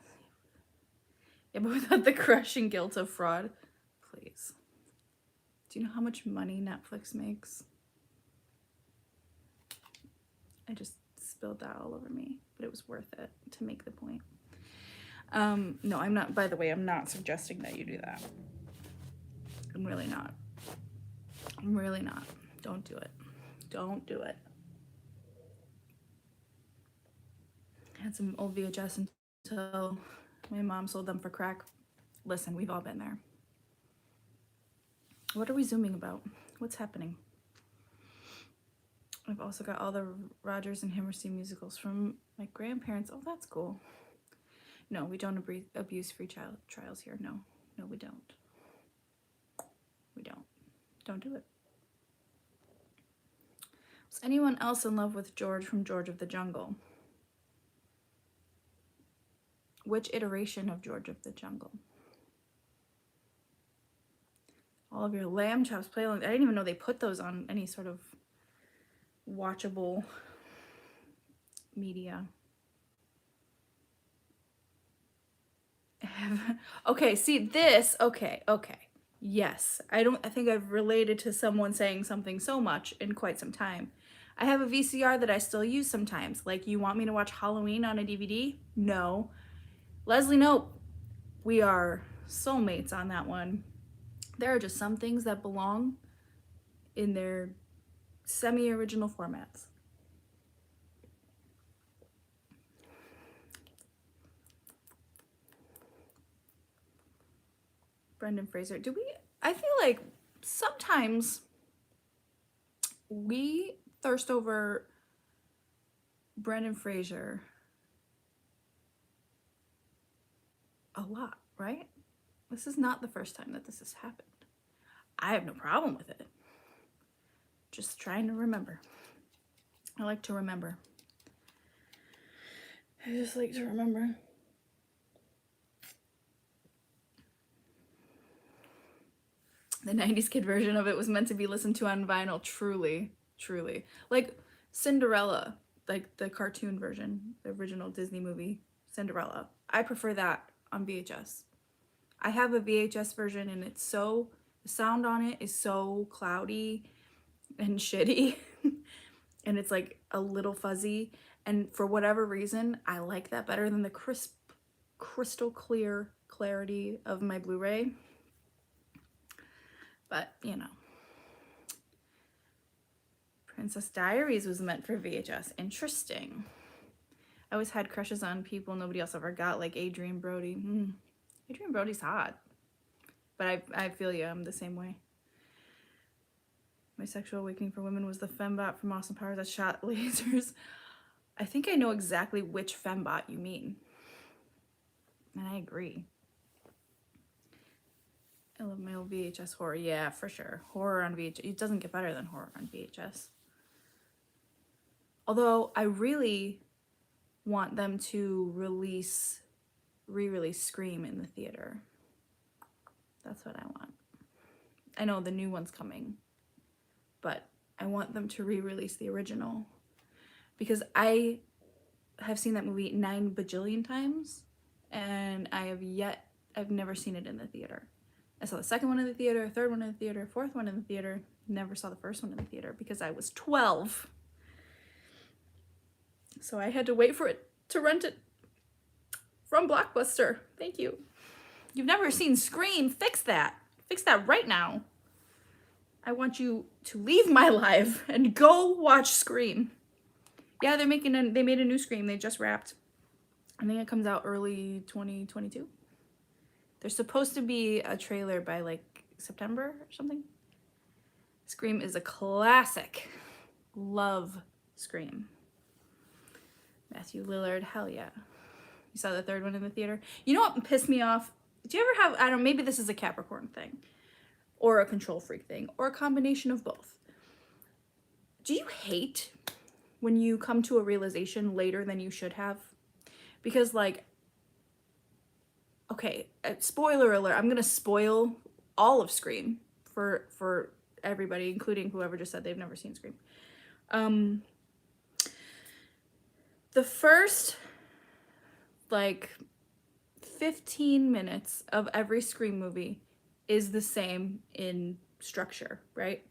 Yeah, but without the crushing guilt of fraud. Please. Do you know how much money Netflix makes? I just spilled that all over me, but it was worth it to make the point. No, I'm not, by the way, I'm not suggesting that you do that. I'm really not. Don't do it. Don't do it. I had some old VHS until my mom sold them for crack. Listen, we've all been there. What are we zooming about? What's happening? I've also got all the Rodgers and Hammerstein musicals from my grandparents. Oh, that's cool. No, we don't abuse free trials here. No, we don't. We don't. Don't do it. Was anyone else in love with George from George of the Jungle? Which iteration of George of the Jungle? All of your lamb chops play along. I didn't even know they put those on any sort of watchable media. Okay, see this. Okay. Yes, I think I've related to someone saying something so much in quite some time. I have a VCR that I still use sometimes. Like, you want me to watch Halloween on a DVD? No. Leslie, nope. We are soulmates on that one. There are just some things that belong in their semi-original formats. Brendan Fraser. I feel like sometimes we thirst over Brendan Fraser a lot, right? This is not the first time that this has happened. I have no problem with it. Just trying to remember. I like to remember. I just like to remember. The 90s kid version of it was meant to be listened to on vinyl. Truly. Like Cinderella, like the cartoon version, the original Disney movie, Cinderella. I prefer that on VHS. I have a VHS version, and the sound on it is so cloudy and shitty. And it's like a little fuzzy. And for whatever reason, I like that better than the crisp, crystal clear clarity of my Blu-ray. But, you know. Princess Diaries was meant for VHS. Interesting. I always had crushes on people nobody else ever got, like Adrian Brody. Adrian Brody's hot. But I feel you, I'm the same way. My sexual awakening for women was the fembot from Austin Powers that shot lasers. I think I know exactly which fembot you mean. And I agree. I love my old VHS horror. Yeah, for sure. Horror on VHS. It doesn't get better than horror on VHS. Although I really want them to re-release Scream in the theater. That's what I want. I know the new one's coming, but I want them to re-release the original because I have seen that movie 9 bajillion times and I've never seen it in the theater. I saw the second one in the theater, third one in the theater, fourth one in the theater, never saw the first one in the theater because I was 12. So I had to wait for it to rent it from Blockbuster. Thank you. You've never seen Scream? Fix that. Fix that right now. I want you to leave my life and go watch Scream. Yeah, they made a new Scream. They just wrapped. I think it comes out early 2022. There's supposed to be a trailer by like September or something. Scream is a classic. Love Scream. Matthew Lillard, hell yeah. You saw the third one in the theater? You know what pissed me off? Do you ever have, I don't know, maybe this is a Capricorn thing or a control freak thing or a combination of both. Do you hate when you come to a realization later than you should have? Because like, okay, spoiler alert, I'm gonna spoil all of Scream for everybody, including whoever just said they've never seen Scream. The first like 15 minutes of every Scream movie is the same in structure, right?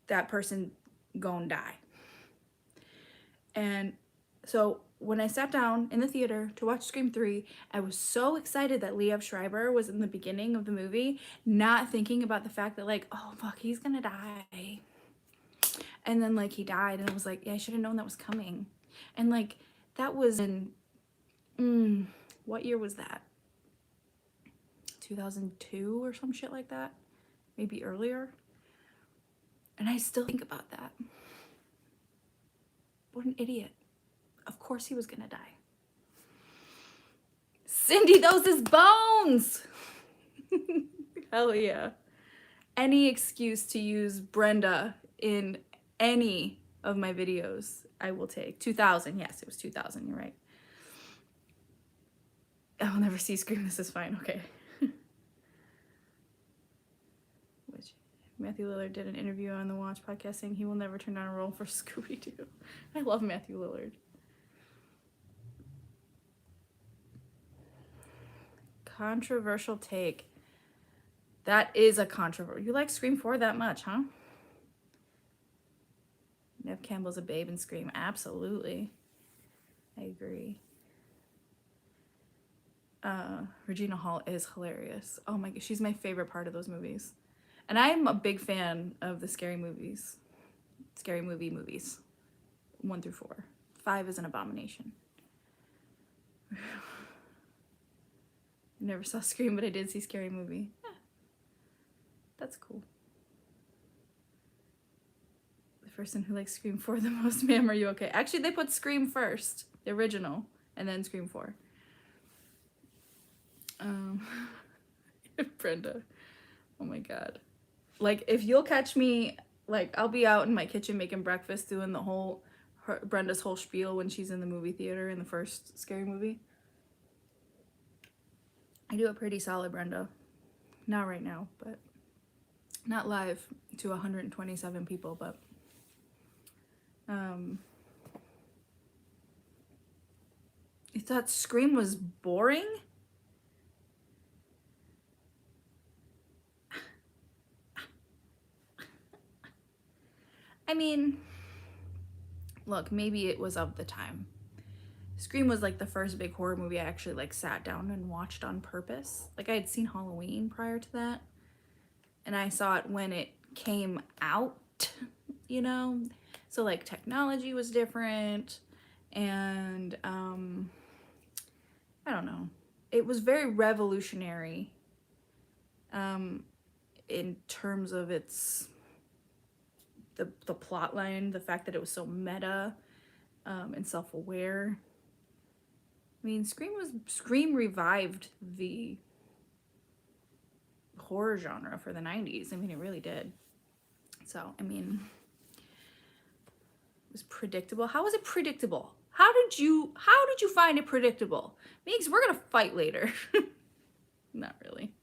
That person gon' die. And so when I sat down in the theater to watch Scream 3, I was so excited that Liev Schreiber was in the beginning of the movie, not thinking about the fact that like, oh fuck, he's gonna die. And then like he died and I was like, yeah, I should have known that was coming. And like that was in what year was that? 2002 or some shit like that? Maybe earlier? And I still think about that. What an idiot. Of course he was gonna die. Cindy, those is bones! Hell yeah. Any excuse to use Brenda in any of my videos, I will take. 2000, yes, it was 2000, you're right. I'll never see Scream, this is fine, okay. Which Matthew Lillard did an interview on the Watch podcast saying he will never turn down a role for Scooby-Doo. I love Matthew Lillard. Controversial take. That is a controversial. You like Scream 4 that much, huh? Neve Campbell's a babe in Scream. Absolutely. I agree. Regina Hall is hilarious. Oh my god, she's my favorite part of those movies. And I'm a big fan of the scary movies. Scary movies. 1 through 4. 5 is an abomination. Never saw Scream, but I did see Scary Movie. Yeah. That's cool. The person who likes Scream 4 the most, ma'am, are you okay? Actually, they put Scream first, the original, and then Scream 4. Brenda. Oh my god. Like, if you'll catch me, like, I'll be out in my kitchen making breakfast doing the whole, Brenda's whole spiel when she's in the movie theater in the first Scary Movie. I do it pretty solid, Brenda. Not right now, but not live to 127 people, but you thought Scream was boring? I mean, look, maybe it was of the time. Scream was like the first big horror movie I actually like sat down and watched on purpose. Like I had seen Halloween prior to that, and I saw it when it came out, you know? So like technology was different, and I don't know. It was very revolutionary in terms of its the plot line, the fact that it was so meta, and self-aware. I mean, Scream revived the horror genre for the 90s. I mean, it really did. So, I mean, it was predictable. How was it predictable? How did you find it predictable? Meeks, we're gonna fight later. Not really.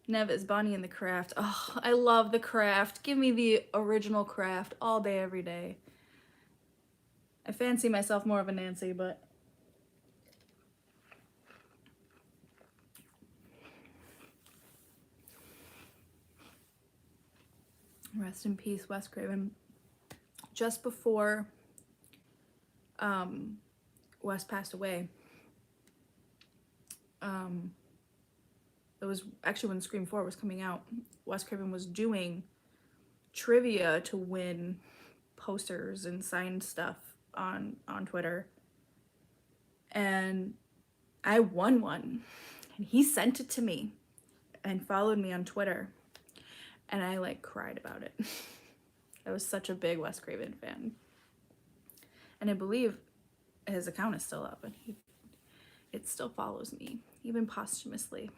Nevis, Bonnie and the Craft. Oh, I love the Craft. Give me the original Craft all day, every day. I fancy myself more of a Nancy, but rest in peace, Wes Craven. Just before Wes passed away, it was actually when Scream 4 was coming out, Wes Craven was doing trivia to win posters and signed stuff on Twitter. And I won one. And he sent it to me and followed me on Twitter. And I like cried about it. I was such a big Wes Craven fan. And I believe his account is still up and it still follows me, even posthumously.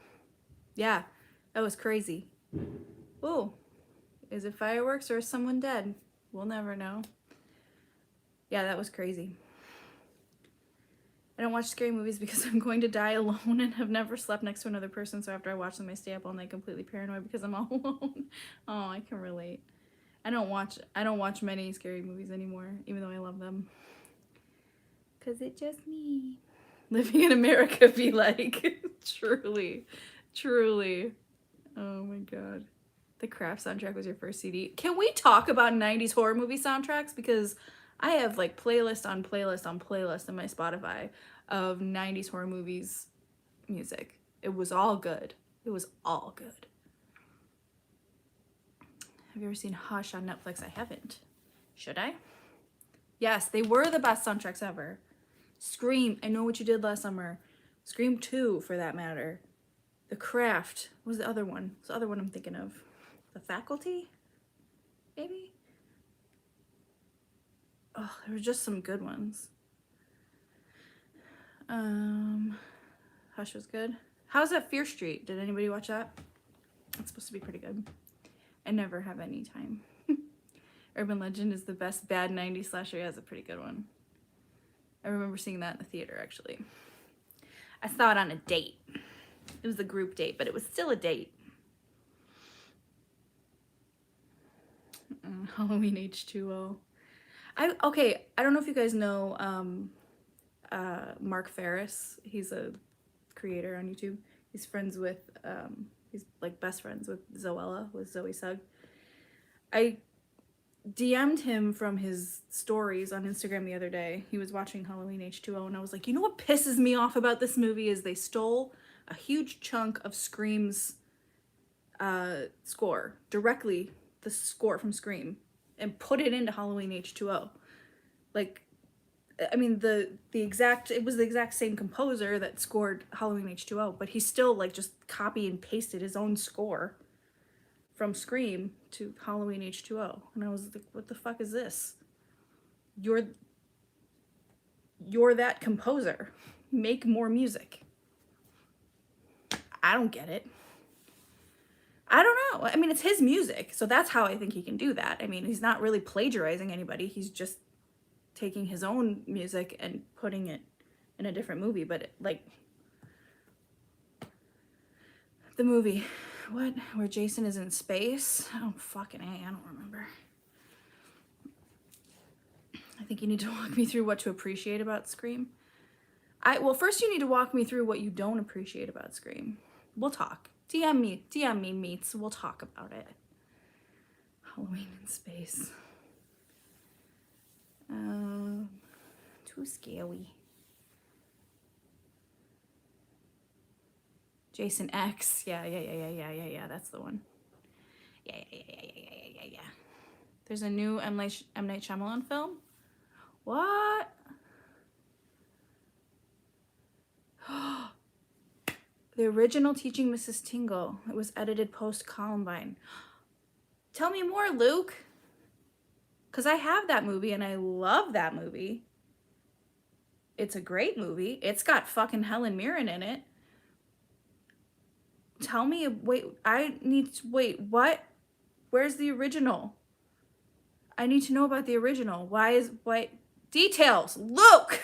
Yeah, that was crazy. Ooh, is it fireworks or is someone dead? We'll never know. Yeah, that was crazy. I don't watch scary movies because I'm going to die alone and have never slept next to another person, so after I watch them I stay up all night completely paranoid because I'm all alone. Oh, I can relate. I don't watch many scary movies anymore, even though I love them. Cause it's just me. Living in America be like. Truly. Oh my god. The Craft soundtrack was your first CD. Can we talk about 90s horror movie soundtracks? Because I have like playlist on playlist on playlist in my Spotify of 90s horror movies music. It was all good. It was all good. Have you ever seen Hush on Netflix? I haven't. Should I? Yes, they were the best soundtracks ever. Scream, I Know What You Did Last Summer. Scream 2, for that matter. The Craft. What was the other one? What's the other one I'm thinking of? The Faculty? Maybe? Oh, there were just some good ones. Hush was good. How's that Fear Street? Did anybody watch that? It's supposed to be pretty good. I never have any time. Urban Legend is the best bad 90s slasher. Yeah, it's a pretty good one. I remember seeing that in the theater, actually. I saw it on a date. It was a group date, but it was still a date. Halloween H2O. I don't know if you guys know Mark Ferris. He's a creator on YouTube. He's friends with, he's like best friends with Zoella, with Zoe Sugg. I DM'd him from his stories on Instagram the other day. He was watching Halloween H2O and I was like, you know what pisses me off about this movie is they stole a huge chunk of Scream's score, directly the score from Scream, and put it into Halloween H2O. Like, I mean, it was the exact same composer that scored Halloween H2O, but he still like just copy and pasted his own score from Scream to Halloween H2O. And I was like, what the fuck is this? You're that composer. Make more music. I don't get it. I don't know. I mean, it's his music, so that's how I think he can do that. I mean, he's not really plagiarizing anybody. He's just taking his own music and putting it in a different movie. But like, the movie, what? Where Jason is in space? Oh, fucking A, I don't remember. I think you need to walk me through what to appreciate about Scream. Well, first you need to walk me through what you don't appreciate about Scream. We'll talk. DM me, meets. We'll talk about it. Halloween in space. Too scary. Jason X. Yeah. That's the one. Yeah. There's a new M. Night Shyamalan film. What? The original Teaching Mrs. Tingle. It was edited post-Columbine. Tell me more, Luke. Because I have that movie and I love that movie. It's a great movie. It's got fucking Helen Mirren in it. Tell me, wait, wait, what? Where's the original? I need to know about the original. Why? Details. Luke!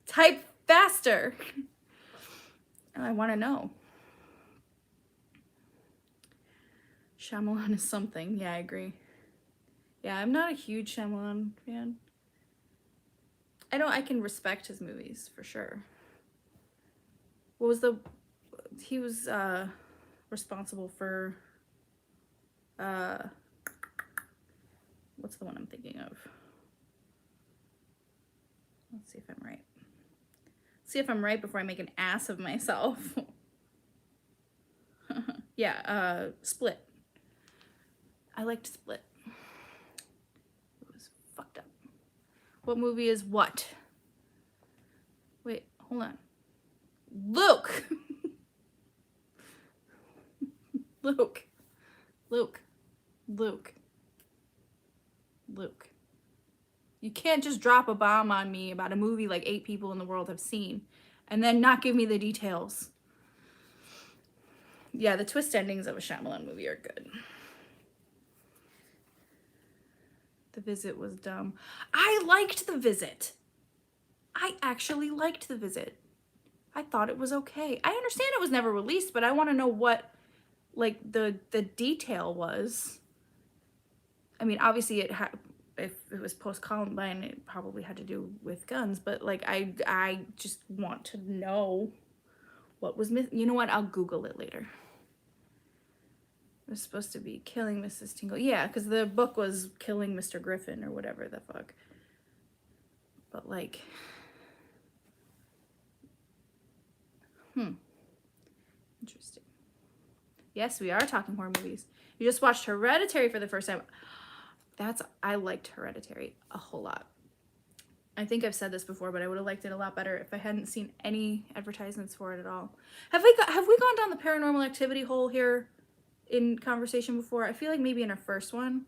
Type faster. I want to know. Shyamalan is something. Yeah, I agree. Yeah, I'm not a huge Shyamalan fan. I can respect his movies for sure. He was responsible for what's the one I'm thinking of? Let's see if I'm right. See if I'm right before I make an ass of myself. Yeah, Split. I liked Split. It was fucked up. What movie is what? Wait, hold on. Luke! Luke. Luke. Luke. Luke. You can't just drop a bomb on me about a movie like 8 people in the world have seen and then not give me the details. Yeah, the twist endings of a Shyamalan movie are good. The Visit was dumb. I liked The Visit. I actually liked The Visit. I thought it was okay. I understand it was never released, but I want to know what, like, the detail was. I mean, obviously if it was post-Columbine, it probably had to do with guns, but like I just want to know what was missing. You know what? I'll Google it later. It was supposed to be Killing Mrs. Tingle. Yeah, because the book was Killing Mr. Griffin or whatever the fuck. But like, interesting. Yes, we are talking horror movies. You just watched Hereditary for the first time. I liked Hereditary a whole lot. I think I've said this before, but I would have liked it a lot better if I hadn't seen any advertisements for it at all. Have we gone down the Paranormal Activity hole here in conversation before? I feel like maybe in our first one.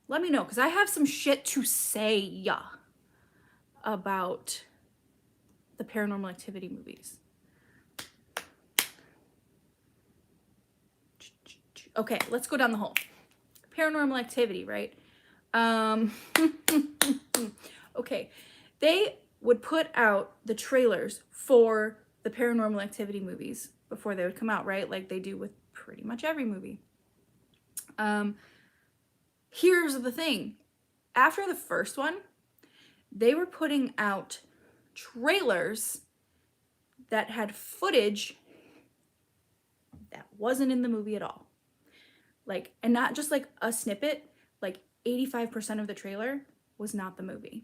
Let me know, because I have some shit to say about the Paranormal Activity movies. Okay, let's go down the hole. Paranormal Activity, right? Okay, they would put out the trailers for the Paranormal Activity movies before they would come out, right? Like they do with pretty much every movie. Here's the thing. After the first one, they were putting out trailers that had footage that wasn't in the movie at all. Like, and not just like a snippet, like 85% of the trailer was not the movie.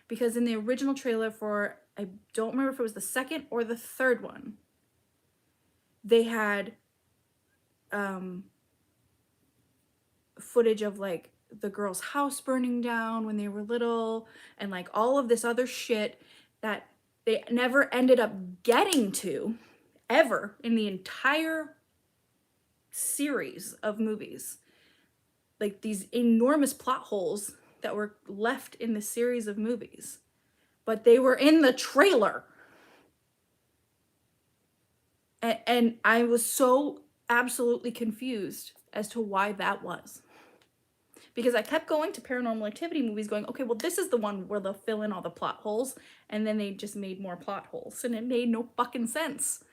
Because in the original trailer for, I don't remember if it was the second or the third one, they had footage of like the girl's house burning down when they were little and like all of this other shit that they never ended up getting to ever in the entire series of movies. Like these enormous plot holes that were left in the series of movies, but they were in the trailer. And I was so absolutely confused as to why that was. Because I kept going to Paranormal Activity movies going, okay, well, this is the one where they'll fill in all the plot holes, and then they just made more plot holes, and it made no fucking sense.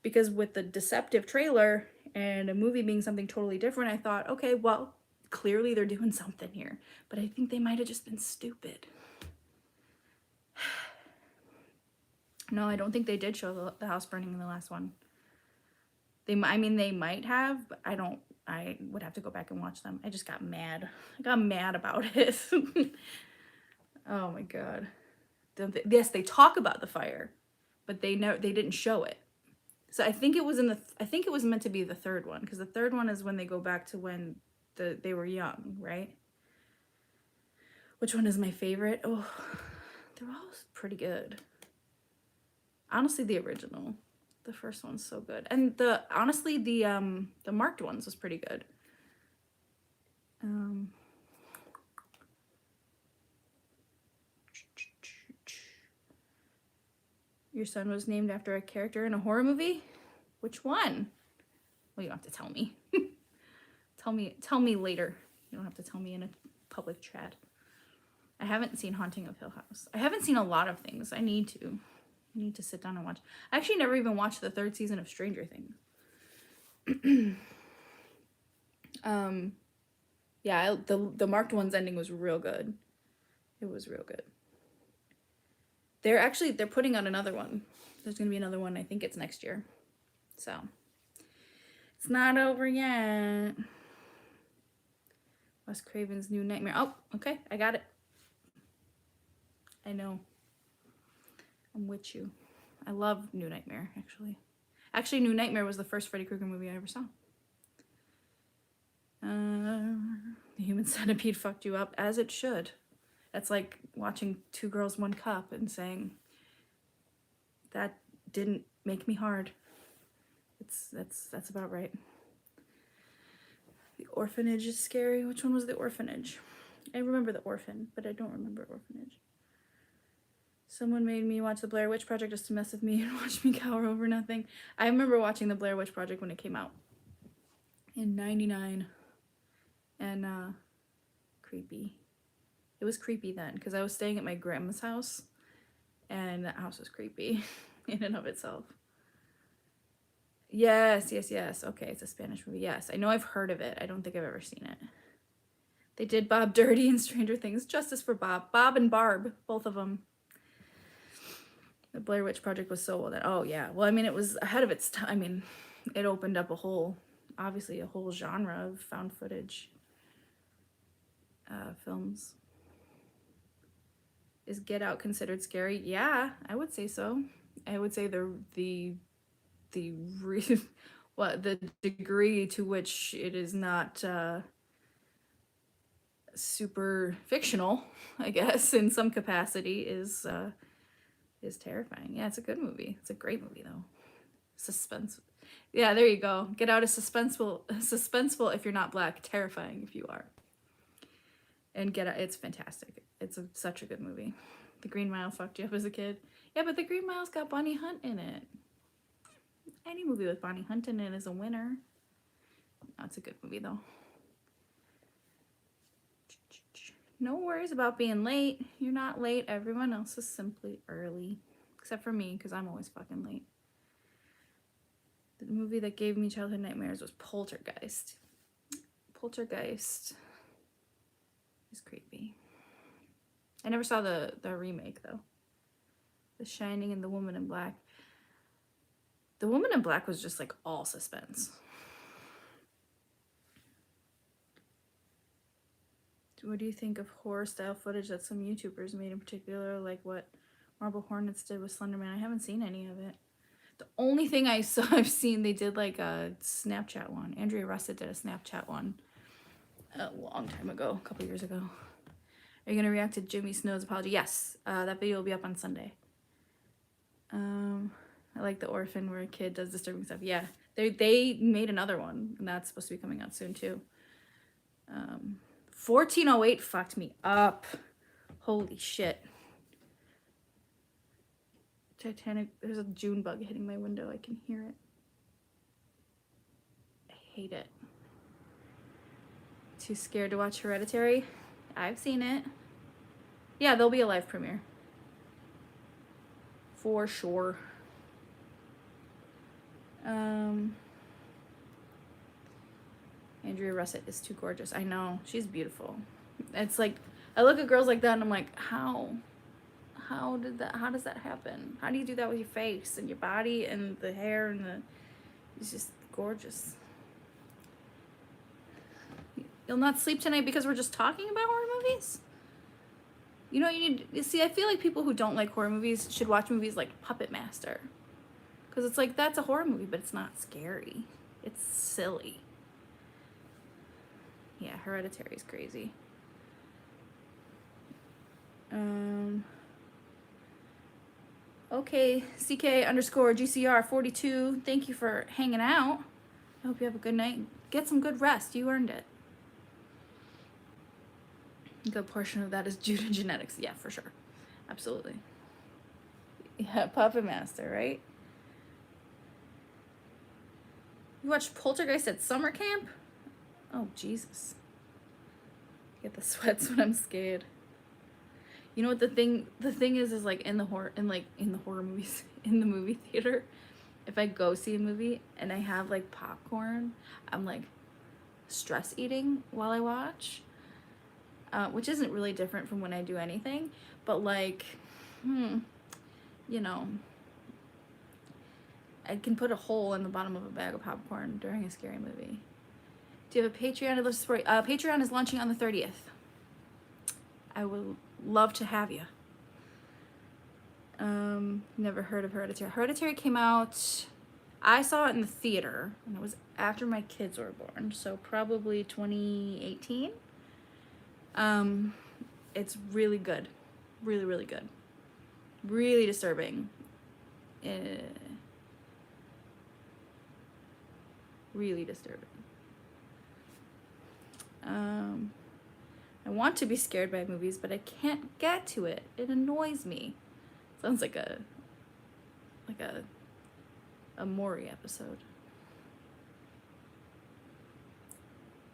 Because with the deceptive trailer and a movie being something totally different, I thought, okay, well, clearly they're doing something here. But I think they might have just been stupid. No, I don't think they did show the house burning in the last one. They might have, but I would have to go back and watch them. I just got mad. I got mad about it. Oh my God. Yes, they talk about the fire, but they didn't show it. So I think it was meant to be the third one, because the third one is when they go back to when they were young, right? Which one is my favorite? Oh, they're all pretty good. Honestly, the original. The first one's so good. And the marked ones was pretty good. Your son was named after a character in a horror movie? Which one? Well, you don't have to tell me. Tell me later. You don't have to tell me in a public chat. I haven't seen Haunting of Hill House. I haven't seen a lot of things. I need to sit down and watch. I actually never even watched the 3rd season of Stranger Things. Yeah, the Marked One's ending was real good. It was real good. They're putting out another one. There's gonna be another one. I think it's next year. So it's not over yet. Wes Craven's New Nightmare. Oh, okay, I got it. I know. I'm with you. I love New Nightmare, actually. Actually, New Nightmare was the first Freddy Krueger movie I ever saw. The Human Centipede fucked you up, as it should. That's like watching Two Girls, One Cup and saying, that didn't make me hard. That's about right. The Orphanage is scary. Which one was The Orphanage? I remember The Orphan, but I don't remember Orphanage. Someone made me watch the Blair Witch Project just to mess with me and watch me cower over nothing. I remember watching the Blair Witch Project when it came out in '99. And creepy. It was creepy then because I was staying at my grandma's house and that house was creepy in and of itself. Yes. Okay, it's a Spanish movie. Yes, I know I've heard of it. I don't think I've ever seen it. They did Bob dirty in Stranger Things. Justice for Bob. Bob and Barb, both of them. The Blair Witch Project was so well done. Oh, yeah. Well, I mean, it was ahead of its time. I mean, it opened up obviously a whole genre of found footage films. Is Get Out considered scary? Yeah, I would say so. I would say the degree to which it is not super fictional, I guess, in some capacity is terrifying. Yeah, it's a good movie. It's a great movie though. Suspense. Yeah, there you go. Get Out is suspenseful if you're not black, terrifying if you are. And Get Out, it's fantastic. It's such a good movie. The Green Mile fucked you up as a kid. Yeah, but The Green Mile's got Bonnie Hunt in it. Any movie with Bonnie Hunt in it is a winner. No, it's a good movie though. No worries about being late. You're not late. Everyone else is simply early. Except for me, because I'm always fucking late. The movie that gave me childhood nightmares was Poltergeist. Poltergeist is creepy. I never saw the remake though. The Shining and The Woman in Black. The Woman in Black was just like all suspense. What do you think of horror style footage that some YouTubers made, in particular like what Marble Hornets did with Slenderman? I haven't seen any of it. The only thing I've seen, they did like a Snapchat one. Andrea Russet did a Snapchat one a long time ago, a couple years ago. Are you gonna react to Jimmy Snow's apology? Yes, that video will be up on Sunday. I like The Orphan where a kid does disturbing stuff. Yeah, they made another one, and that's supposed to be coming out soon too. 1408 fucked me up. Holy shit. Titanic, there's a June bug hitting my window. I can hear it. I hate it. Too scared to watch Hereditary? I've seen it. Yeah, there'll be a live premiere. For sure. Andrea Russet is too gorgeous. I know. She's beautiful. It's like, I look at girls like that and I'm like, how does that happen? How do you do that with your face and your body and the hair and it's just gorgeous. You'll not sleep tonight because we're just talking about horror movies? You know, you see, I feel like people who don't like horror movies should watch movies like Puppet Master. Because it's like, that's a horror movie, but it's not scary. It's silly. Yeah, Hereditary is crazy. Okay, CK_GCR42. Thank you for hanging out. I hope you have a good night. Get some good rest. You earned it. A good portion of that is due to genetics. Yeah, for sure. Absolutely. Yeah, Puppet Master, right? You watched Poltergeist at summer camp? Oh, Jesus. I get the sweats when I'm scared. You know what the thing is like in the horror movies in the movie theater, if I go see a movie and I have like popcorn, I'm like stress eating while I watch, which isn't really different from when I do anything, but like, you know, I can put a hole in the bottom of a bag of popcorn during a scary movie. Do you have a Patreon? I love to support. Patreon is launching on the 30th. I would love to have you. Never heard of Hereditary. Hereditary came out, I saw it in the theater, and it was after my kids were born, so probably 2018. It's really good. Really, really good. Really disturbing. Really disturbing. I want to be scared by movies, but I can't get to it. It annoys me. Sounds like a Maury episode.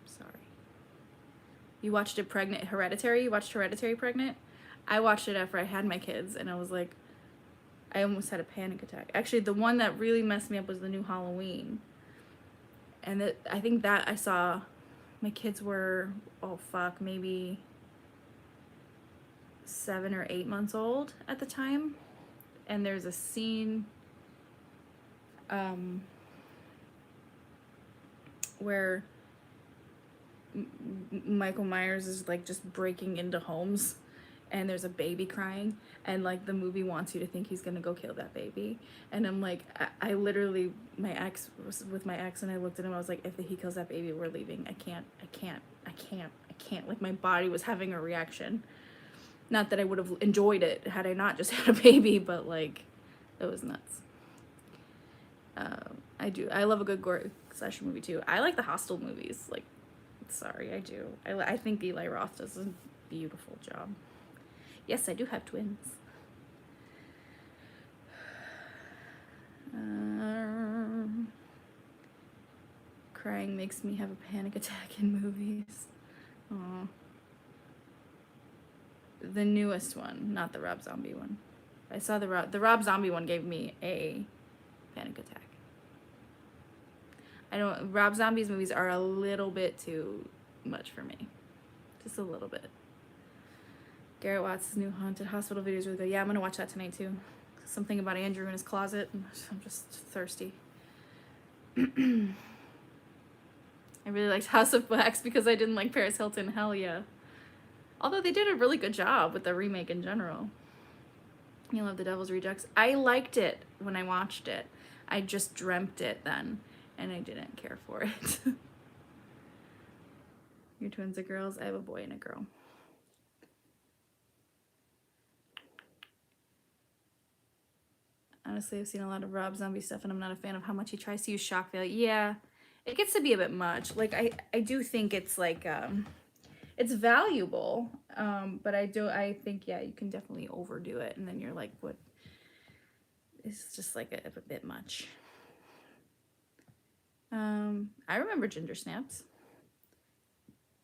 Sorry. You watched it pregnant? Hereditary? You watched Hereditary pregnant? I watched it after I had my kids, and I was like, I almost had a panic attack. Actually, the one that really messed me up was the new Halloween. And I think that I saw, my kids were, oh fuck, maybe 7 or 8 months old at the time. And there's a scene where Michael Myers is like just breaking into homes, and there's a baby crying, and like the movie wants you to think he's gonna go kill that baby. And I'm like, I literally, my ex was with my ex, and I looked at him, I was like, if he kills that baby, we're leaving. I can't. Like my body was having a reaction. Not that I would have enjoyed it had I not just had a baby, but like, it was nuts. I love a good gore slasher movie too. I like the Hostel movies. Like, sorry, I do. I think Eli Roth does a beautiful job. Yes, I do have twins. Crying makes me have a panic attack in movies. Aww. The newest one, not the Rob Zombie one. I saw the Rob Zombie one gave me a panic attack. Rob Zombie's movies are a little bit too much for me. Just a little bit. Garrett Watts' new Haunted Hospital video is really good. Yeah, I'm gonna watch that tonight too. Something about Andrew in his closet. I'm just thirsty. I really liked House of Wax because I didn't like Paris Hilton. Hell yeah. Although they did a really good job with the remake in general. You love The Devil's Rejects? I liked it when I watched it. I just dreamt it then, and I didn't care for it. Your twins are girls? I have a boy and a girl. Honestly, I've seen a lot of Rob Zombie stuff, and I'm not a fan of how much he tries to use shock value. Yeah, it gets to be a bit much. Like, I do think it's like, it's valuable, but I think, yeah, you can definitely overdo it, and then you're like, what? It's just like a bit much. I remember Ginger Snaps.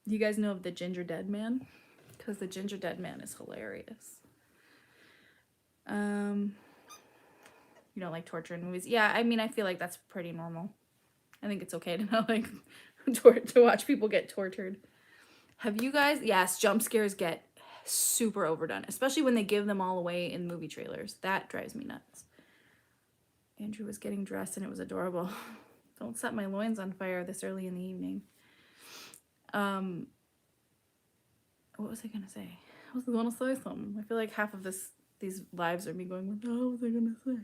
You guys know of the Ginger Dead Man? Because the Ginger Dead Man is hilarious. You don't like torture in movies? Yeah, I mean, I feel like that's pretty normal. I think it's okay to not like to watch people get tortured. Have you guys? Yes, jump scares get super overdone, especially when they give them all away in movie trailers. That drives me nuts. Andrew was getting dressed and it was adorable. Don't set my loins on fire this early in the evening. What was I gonna say? I was gonna say something. I feel like half of these lives are me going, what the hell was I gonna say?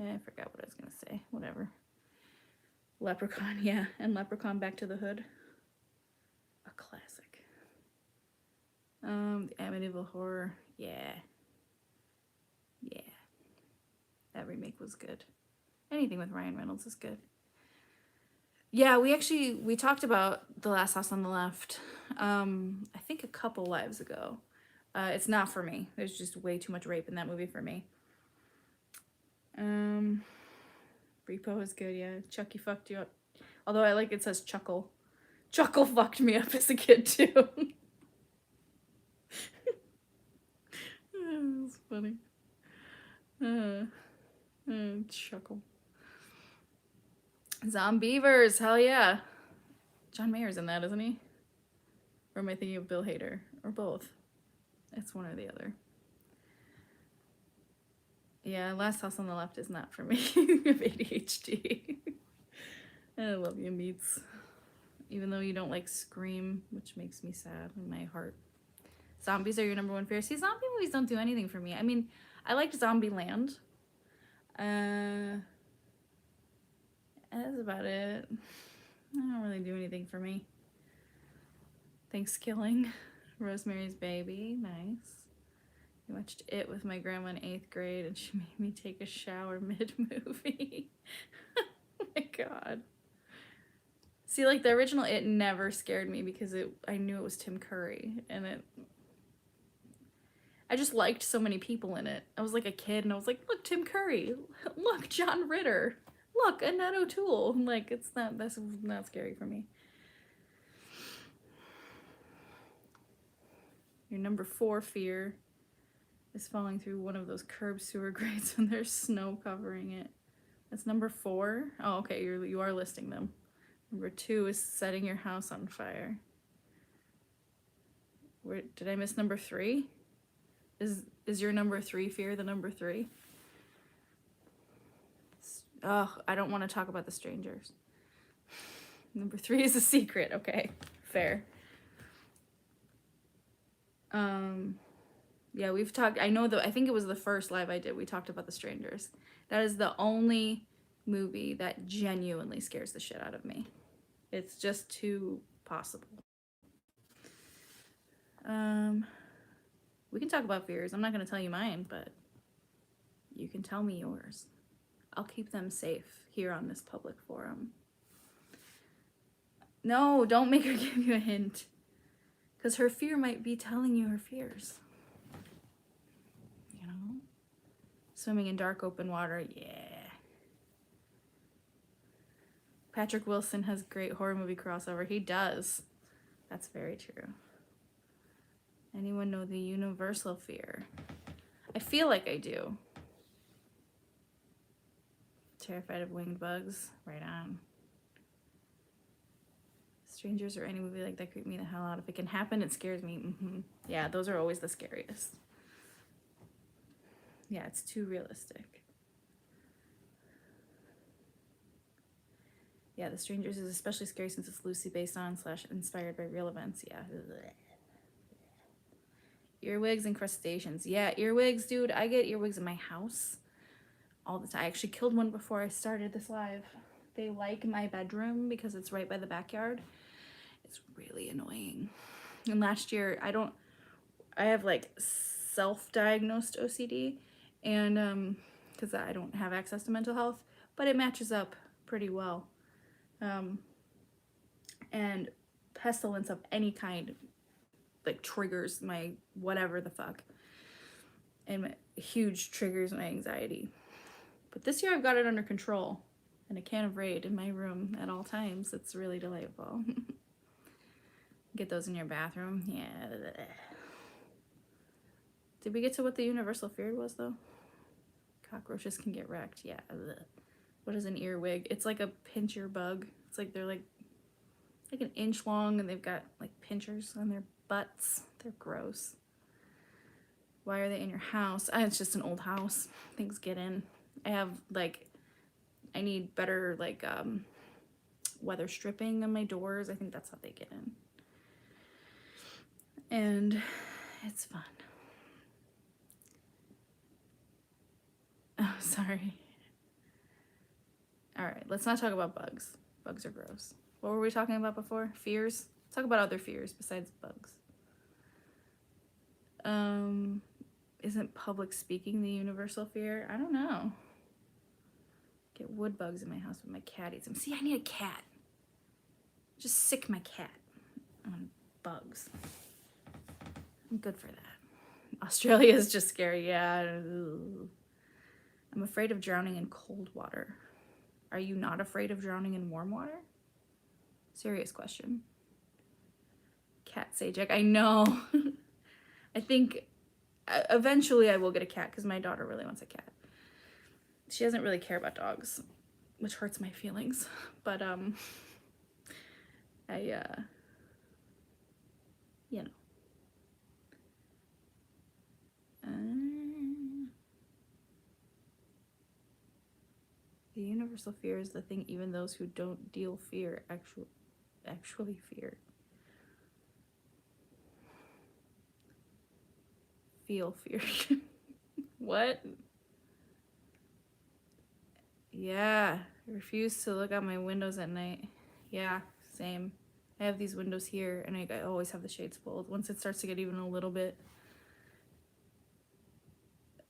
I forgot what I was gonna say. Whatever. Leprechaun, yeah, and Leprechaun Back to the Hood. A classic. The Amityville Horror, yeah. Yeah. That remake was good. Anything with Ryan Reynolds is good. Yeah, we talked about The Last House on the Left, I think a couple lives ago. It's not for me. There's just way too much rape in that movie for me. Repo is good, yeah. Chucky fucked you up. Although I like it says Chuckle. Chuckle fucked me up as a kid too. That's funny. Chuckle. Zombievers, hell yeah. John Mayer's in that, isn't he? Or am I thinking of Bill Hader? Or both? It's one or the other. Yeah, Last House on the Left is not for me. I have ADHD. I love you, Meats. Even though you don't like Scream, which makes me sad in my heart. Zombies are your number one fear. See, zombie movies don't do anything for me. I mean, I liked Zombieland. That's about it. They don't really do anything for me. Thanksgiving. Rosemary's Baby. Nice. I watched it with my grandma in 8th grade and she made me take a shower mid-movie. Oh my god. See, like the original It never scared me because I knew it was Tim Curry and I just liked so many people in it. I was like a kid and I was like, look, Tim Curry. Look, John Ritter. Look, Annette O'Toole. Like, that's not scary for me. Your number 4 fear is falling through one of those curb sewer grates when there's snow covering it. That's number 4. Oh, okay, you are listing them. Number 2 is setting your house on fire. Where did I miss number 3? Is your number 3 fear the number 3? Oh, I don't want to talk about the strangers. Number 3 is a secret. Okay, fair. Yeah, we've talked. I think it was the first live I did. We talked about the strangers. That is the only movie that genuinely scares the shit out of me. It's just too possible. We can talk about fears. I'm not going to tell you mine, but you can tell me yours. I'll keep them safe here on this public forum. No, don't make her give you a hint. Because her fear might be telling you her fears. You know? Swimming in dark open water, yeah. Patrick Wilson has great horror movie crossover. He does. That's very true. Anyone know the universal fear? I feel like I do. Terrified of winged bugs? Right on. Strangers or any movie like that creep me the hell out. If it can happen, it scares me. Yeah, those are always the scariest. Yeah, it's too realistic. Yeah, The Strangers is especially scary since it's loosely based on / inspired by real events. Yeah. Earwigs and crustaceans. Yeah, earwigs, dude. I get earwigs in my house all the time. I actually killed one before I started this live. They like my bedroom because it's right by the backyard. It's really annoying. And last year, I have like self-diagnosed OCD and because I don't have access to mental health, but it matches up pretty well. And pestilence of any kind like triggers my whatever the fuck, and huge triggers my anxiety. But this year I've got it under control, and a can of Raid in my room at all times. It's really delightful. Get those in your bathroom. Yeah. Did we get to what the universal fear was though? Cockroaches can get wrecked. Yeah. What is an earwig? It's like a pincher bug. It's like they're like an inch long and they've got like pinchers on their butts. They're gross. Why are they in your house? It's just an old house. Things get in. I need better like weather stripping on my doors. I think that's how they get in. And it's fun. Oh, sorry. All right, let's not talk about bugs. Bugs are gross. What were we talking about before? Fears? Let's talk about other fears besides bugs. Isn't public speaking the universal fear? I don't know. Get wood bugs in my house, but my cat eats them. See, I need a cat. Just sick my cat on bugs. I'm good for that. Australia is just scary, yeah. I'm afraid of drowning in cold water. Are you not afraid of drowning in warm water? Serious question. Cat sajak, I know. I think eventually I will get a cat because my daughter really wants a cat. She doesn't really care about dogs, which hurts my feelings. But you know. The universal fear is the thing even those who don't deal fear actually fear. Feel fear. What? Yeah, I refuse to look out my windows at night. Yeah, same. I have these windows here and I always have the shades pulled once it starts to get even a little bit.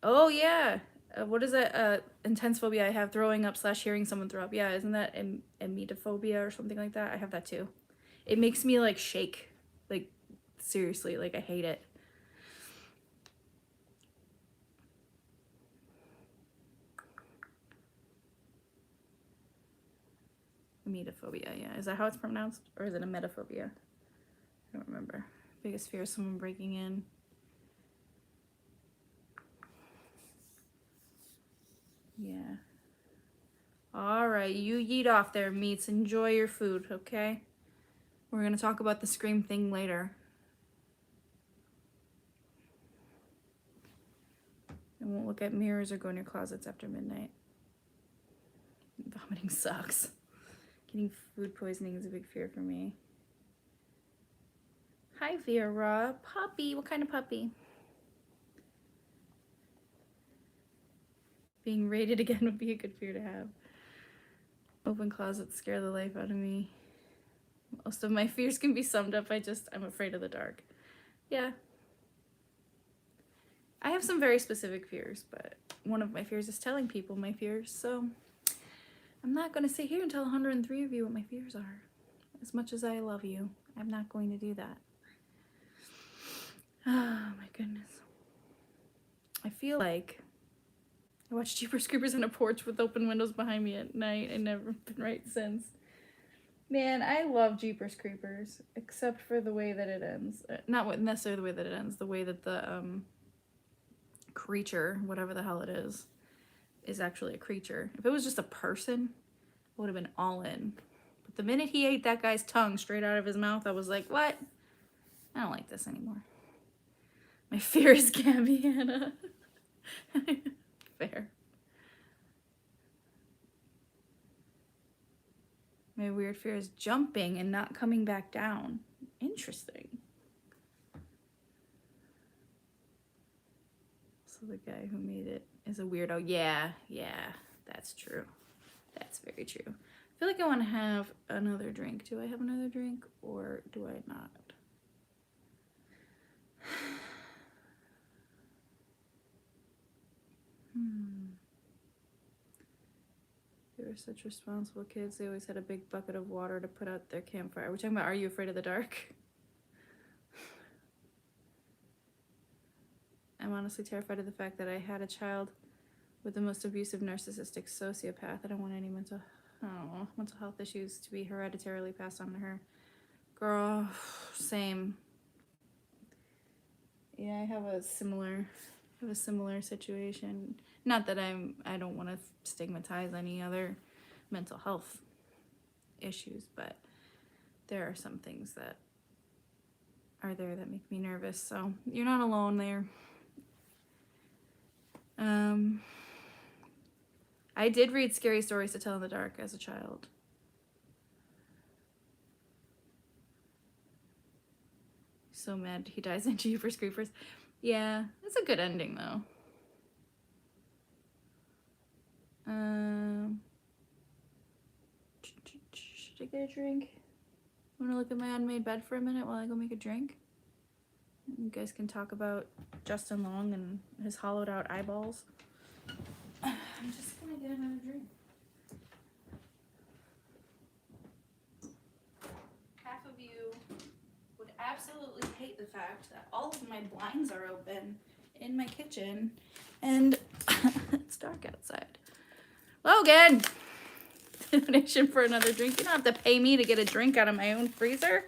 Oh yeah, what is that intense phobia I have? Throwing up / hearing someone throw up. Yeah, isn't that emetophobia or something like that? I have that too. It makes me like shake, like seriously, like I hate it. Emetophobia, yeah. Is that how it's pronounced? Or is it emetophobia? I don't remember. Biggest fear is someone breaking in. Yeah. All right, you yeet off there, meats. Enjoy your food, okay? We're gonna talk about the scream thing later. I won't look at mirrors or go in your closets after midnight. Vomiting sucks. Getting food poisoning is a big fear for me. Hi, Vera. Puppy. What kind of puppy? Being raided again would be a good fear to have. Open closets scare the life out of me. Most of my fears can be summed up by I'm afraid of the dark. Yeah. I have some very specific fears, but one of my fears is telling people my fears, so I'm not going to sit here and tell 103 of you what my fears are. As much as I love you, I'm not going to do that. Oh my goodness. I feel like I watch Jeepers Creepers on a porch with open windows behind me at night and never been right since. Man, I love Jeepers Creepers, except for the way that it ends. Not necessarily the way that it ends, the way that the creature, whatever the hell it is actually a creature. If it was just a person, I would have been all in. But the minute he ate that guy's tongue straight out of his mouth, I was like, what? I don't like this anymore. My fear is Gabbiana. Fair. My weird fear is jumping and not coming back down. Interesting. So the guy who made it is a weirdo. Yeah, that's true. That's very true. I feel like I want to have another drink. Do I have another drink or do I not? They were such responsible kids. They always had a big bucket of water to put out their campfire. We're talking about Are You Afraid of the Dark? I'm honestly terrified of the fact that I had a child with the most abusive narcissistic sociopath. I don't want any mental health issues to be hereditarily passed on to her. Girl, same. Yeah, I have a similar situation. Not that I don't want to stigmatize any other mental health issues, but there are some things that are there that make me nervous. So you're not alone there. I did read Scary Stories to Tell in the Dark as a child. So mad he dies in Jeepers Creepers. Yeah, it's a good ending though. Should I get a drink? Want to look at my unmade bed for a minute while I go make a drink? You guys can talk about Justin Long and his hollowed out eyeballs. I'm just gonna get another drink. the fact that all of my blinds are open in my kitchen and it's dark outside. Logan! Donation for another drink. You don't have to pay me to get a drink out of my own freezer.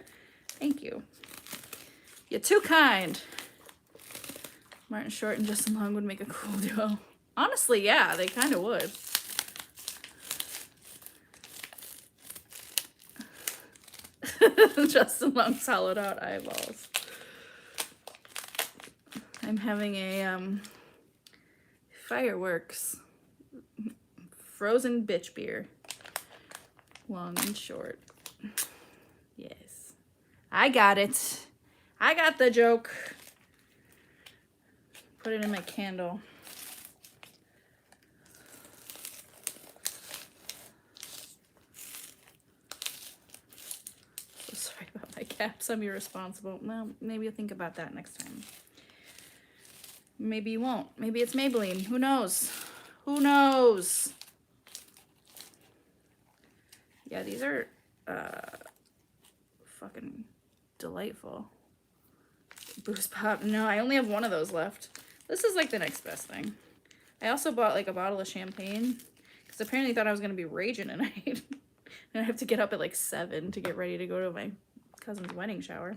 Thank you. You're too kind. Martin Short and Justin Long would make a cool duo. Honestly, yeah, they kind of would. Justin Long's hollowed out eyeballs. I'm having a fireworks frozen bitch beer. Long and short. Yes. I got it. I got the joke. Put it in my candle. So sorry about my caps. I'm irresponsible. Well, maybe you'll think about that next time. Maybe you won't. Maybe it's Maybelline. Who knows? Who knows? Yeah, these are fucking delightful. Boost Pop. No, I only have one of those left. This is like the next best thing. I also bought like a bottle of champagne because apparently thought I was going to be raging tonight. And I have to get up at like 7 to get ready to go to my cousin's wedding shower.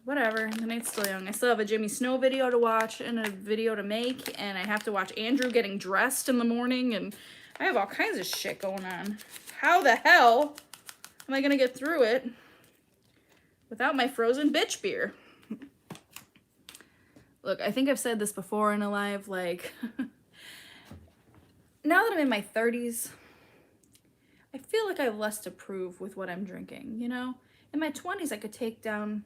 Whatever, the night's still young. I still have a Jimmy Snow video to watch and a video to make, and I have to watch Andrew getting dressed in the morning, and I have all kinds of shit going on. How the hell am I gonna get through it without my frozen bitch beer? Look, I think I've said this before in a live, like, now that I'm in my 30s, I feel like I have less to prove with what I'm drinking, you know? In my 20s, I could take down,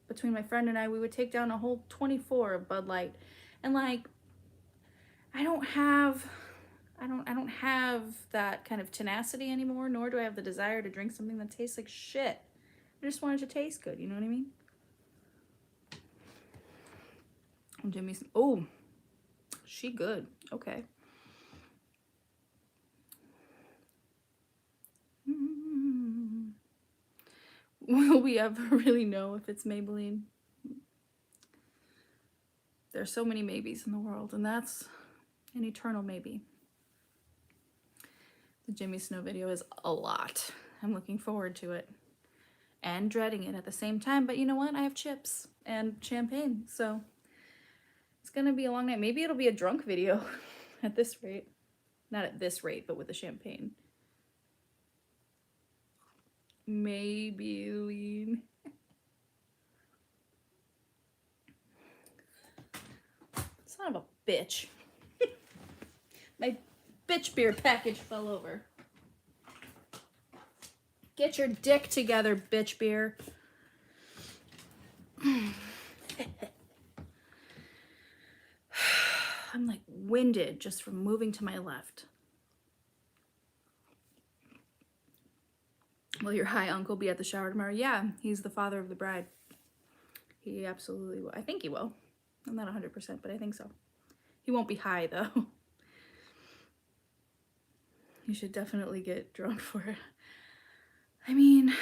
between my friend and I, we would take down a whole 24 of Bud Light. And like, I don't have that kind of tenacity anymore, nor do I have the desire to drink something that tastes like shit. I just want it to taste good, you know what I mean? And Jimmy's, oh, she good, okay. Will we ever really know if it's Maybelline? There's so many maybes in the world, and that's an eternal maybe. The Jimmy Snow video is a lot. I'm looking forward to it and dreading it at the same time, but you know what? I have chips and champagne, so it's gonna be a long night. Maybe it'll be a drunk video at this rate. Not at this rate, but with the champagne. Maybelline. Son of a bitch. My bitch beer package fell over. Get your dick together, bitch beer. I'm like winded just from moving to my left. Will your high uncle be at the shower tomorrow? Yeah, he's the father of the bride. He absolutely will. I think he will. I'm not 100%, but I think so. He won't be high, though. You should definitely get drunk for it. I mean,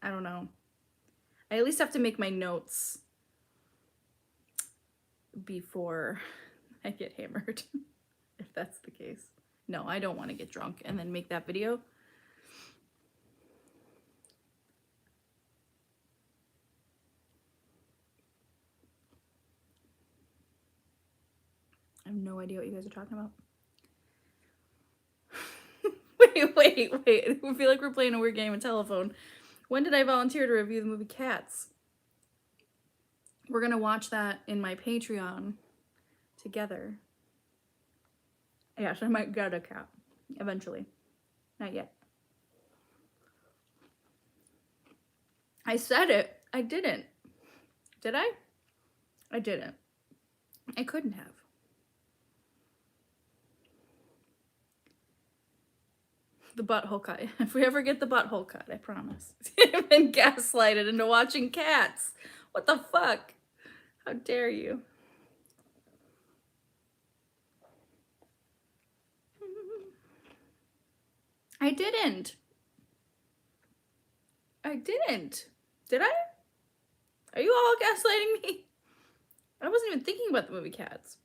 I don't know. I at least have to make my notes before I get hammered, if that's the case. No, I don't want to get drunk and then make that video. I have no idea what you guys are talking about. wait. I feel like we're playing a weird game of telephone. When did I volunteer to review the movie Cats? We're gonna watch that in my Patreon together. Yes, I might get a cat eventually. Not yet. I said it. I didn't. Did I? I didn't. I couldn't have. The butthole cut. If we ever get the butthole cut, I promise. I've been gaslighted into watching Cats. What the fuck? How dare you? I didn't. I didn't. Did I? Are you all gaslighting me? I wasn't even thinking about the movie Cats.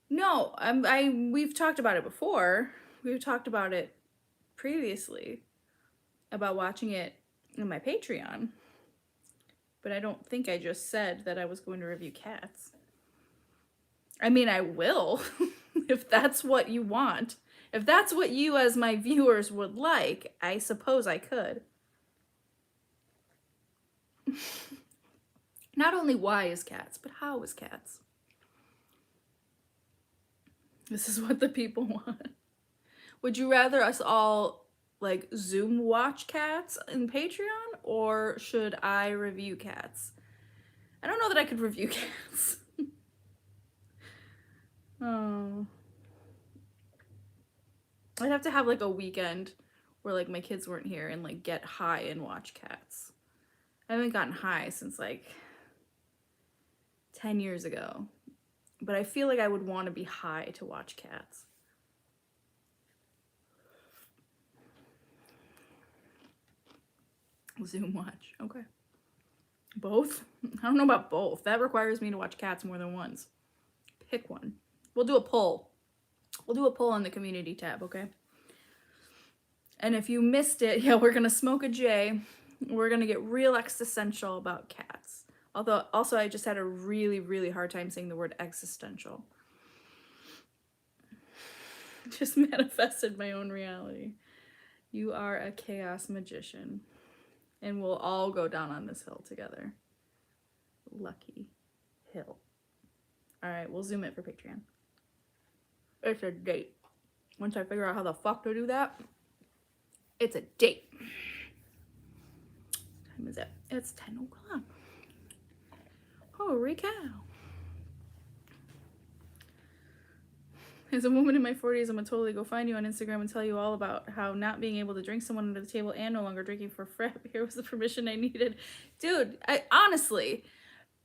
No, we've talked about it before. We've talked about it previously about watching it in my Patreon. But I don't think I just said that I was going to review Cats. I mean, I will if that's what you want. If that's what you as my viewers would like, I suppose I could. Not only why is Cats, but how is Cats? This is what the people want. Would you rather us all like Zoom watch Cats in Patreon, or should I review Cats? I don't know that I could review Cats. Oh. I'd have to have like a weekend where like my kids weren't here and like get high and watch Cats. I haven't gotten high since like 10 years ago. But I feel like I would want to be high to watch Cats. Zoom watch. Okay. Both? I don't know about both. That requires me to watch Cats more than once. Pick one. We'll do a poll. We'll do a poll on the community tab, okay? And if you missed it, yeah, we're going to smoke a J. We're going to get real existential about Cats. Although, also, I just had a really, really hard time saying the word existential. Just manifested my own reality. You are a chaos magician. And we'll all go down on this hill together. Lucky hill. All right, we'll zoom it for Patreon. It's a date. Once I figure out how the fuck to do that, it's a date. What time is it? It's 10 o'clock. Holy cow. As a woman in my 40s, I'm gonna totally go find you on Instagram and tell you all about how not being able to drink someone under the table and no longer drinking for frep. Here was the permission I needed. Dude, honestly,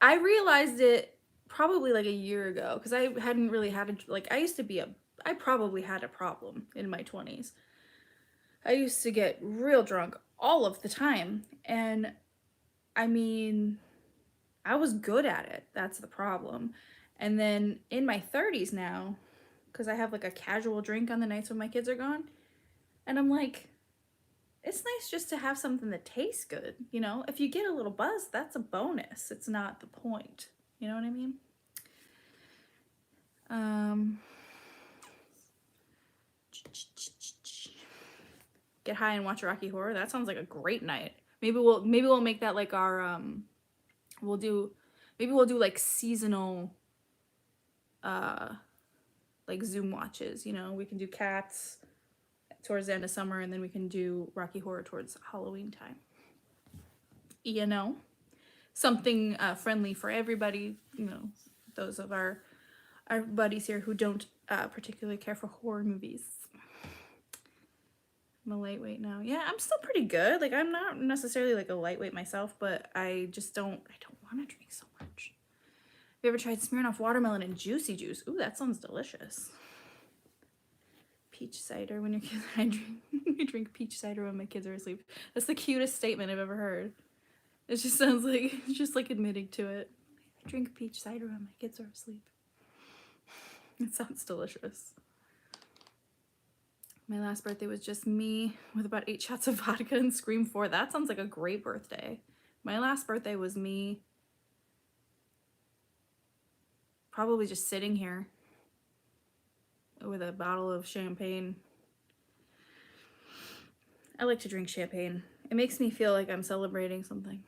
I realized it probably like a year ago because I hadn't really had I probably had a problem in my 20s. I used to get real drunk all of the time. And I mean, I was good at it. That's the problem. And then in my 30s now, because I have like a casual drink on the nights when my kids are gone, and I'm like, it's nice just to have something that tastes good, you know? If you get a little buzz, that's a bonus. It's not the point. You know what I mean? Get high and watch Rocky Horror. That sounds like a great night. Maybe we'll make that like our we'll do like seasonal like Zoom watches, you know? We can do Cats towards the end of summer, and then we can do Rocky Horror towards Halloween time. You know? Something friendly for everybody, you know, those of our buddies here who don't particularly care for horror movies. I'm a lightweight now. Yeah, I'm still pretty good. Like, I'm not necessarily like a lightweight myself, but I don't want to drink so much. Have you ever tried Smirnoff watermelon and juicy juice? Ooh, that sounds delicious. Peach cider when your kids I drink peach cider when my kids are asleep. That's the cutest statement I've ever heard. It just sounds like it's just like admitting to it. I drink peach cider when my kids are asleep. It sounds delicious. My last birthday was just me with about 8 shots of vodka and Scream 4. That sounds like a great birthday. My last birthday was me probably just sitting here with a bottle of champagne. I like to drink champagne. It makes me feel like I'm celebrating something,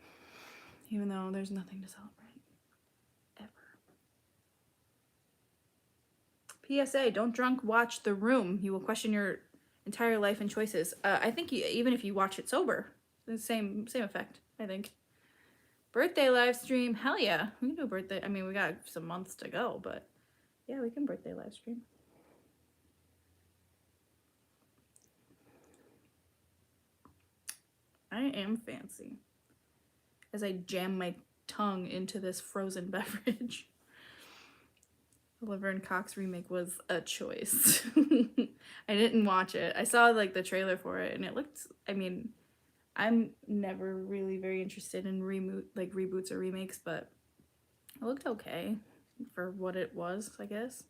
even though there's nothing to celebrate. Ever. PSA, don't drunk watch The Room. You will question your entire life and choices. I think even if you watch it sober, the same effect, I think. Birthday live stream. Hell yeah. We can do a birthday. I mean, we got some months to go, but yeah, we can birthday live stream. I am fancy. As I jam my tongue into this frozen beverage. The Laverne Cox remake was a choice. I didn't watch it. I saw like the trailer for it and it looked, I mean, I'm never really very interested in reboots or remakes, but it looked okay for what it was, I guess.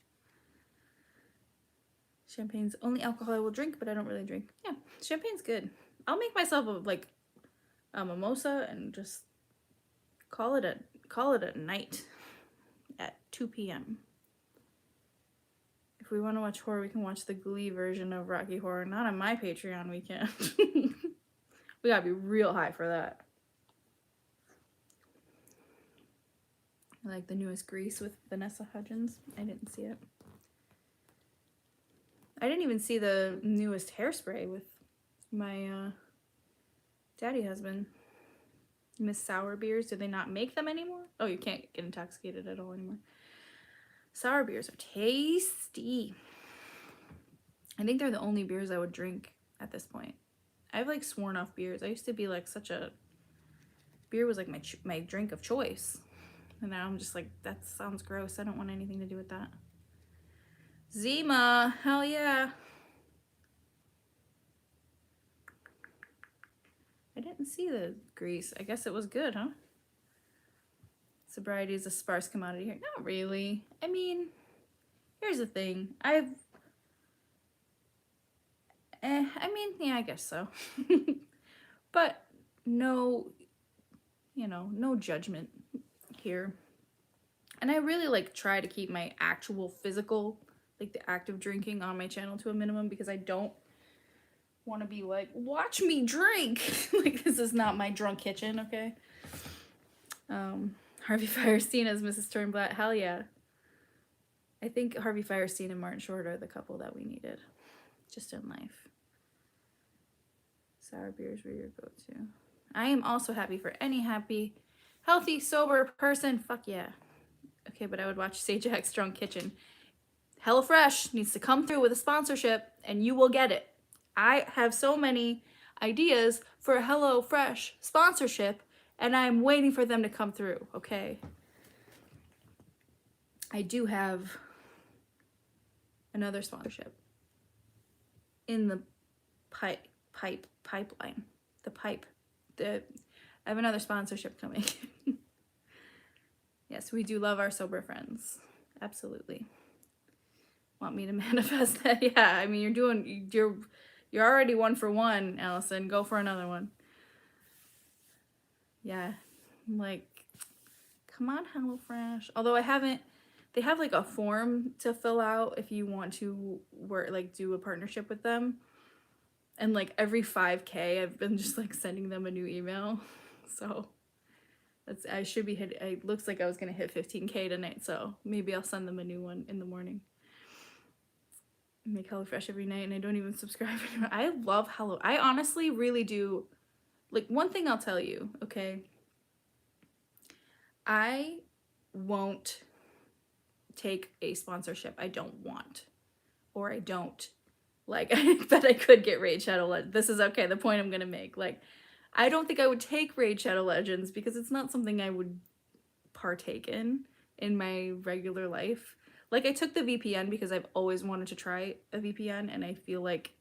Champagne's the only alcohol I will drink, but I don't really drink. Yeah, champagne's good. I'll make myself a mimosa and just call it a night at 2 p.m. If we want to watch horror, we can watch the Glee version of Rocky Horror. Not on my Patreon, we can't. We gotta be real high for that. I like the newest Grease with Vanessa Hudgens. I didn't see it. I didn't even see the newest Hairspray with my daddy husband. Miss Sour beers. Do they not make them anymore? Oh, you can't get intoxicated at all anymore. Sour beers are tasty. I think they're the only beers I would drink at this point. I've like sworn off beers. I used to be like beer was like my drink of choice. And now I'm just like, that sounds gross. I don't want anything to do with that. Zima, hell yeah. I didn't see the Grease. I guess it was good, huh? Sobriety is a sparse commodity here. Not really. I mean, here's the thing. Yeah, I guess so. But no judgment here. And I really like try to keep my actual physical, like the active drinking on my channel to a minimum because I don't want to be like, watch me drink. Like, this is not my drunk kitchen, okay? Harvey Fierstein as Mrs. Turnblatt, hell yeah. I think Harvey Fierstein and Martin Short are the couple that we needed, just in life. Sour beers were your go-to. I am also happy for any happy, healthy, sober person. Fuck yeah. Okay, but I would watch Sajak's Drunk Kitchen. HelloFresh needs to come through with a sponsorship, and you will get it. I have so many ideas for a HelloFresh sponsorship, and I'm waiting for them to come through, okay? I do have another sponsorship in the pipeline. I have another sponsorship coming. Yes, we do love our sober friends. Absolutely. Want me to manifest that? Yeah, I mean, you're already 1 for 1, Allison. Go for another one. Yeah, I'm like, come on, HelloFresh. Although they have like a form to fill out if you want to do a partnership with them. And like every 5K, I've been just like sending them a new email. So I should be it looks like I was gonna hit 15K tonight, so maybe I'll send them a new one in the morning. Make HelloFresh every night, and I don't even subscribe anymore. I love I honestly really do. Like, one thing I'll tell you, okay? I won't take a sponsorship I don't want, or I don't like. I bet I could get Raid Shadow Legends. This is okay. The point I'm gonna make, like, I don't think I would take Raid Shadow Legends because it's not something I would partake in my regular life. Like, I took the VPN because I've always wanted to try a VPN, and I feel like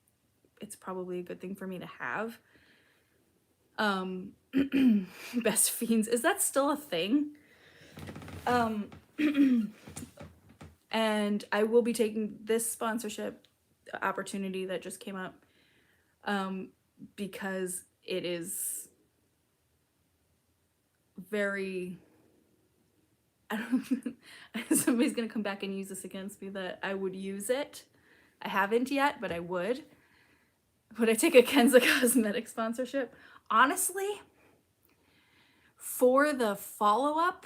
it's probably a good thing for me to have. Best Fiends, is that still a thing? And I will be taking this sponsorship opportunity that just came up because it is very, I don't somebody's gonna come back and use this against me that I would use it. I haven't yet, but I would. Would I take a Kenza Cosmetic sponsorship? Honestly, for the follow-up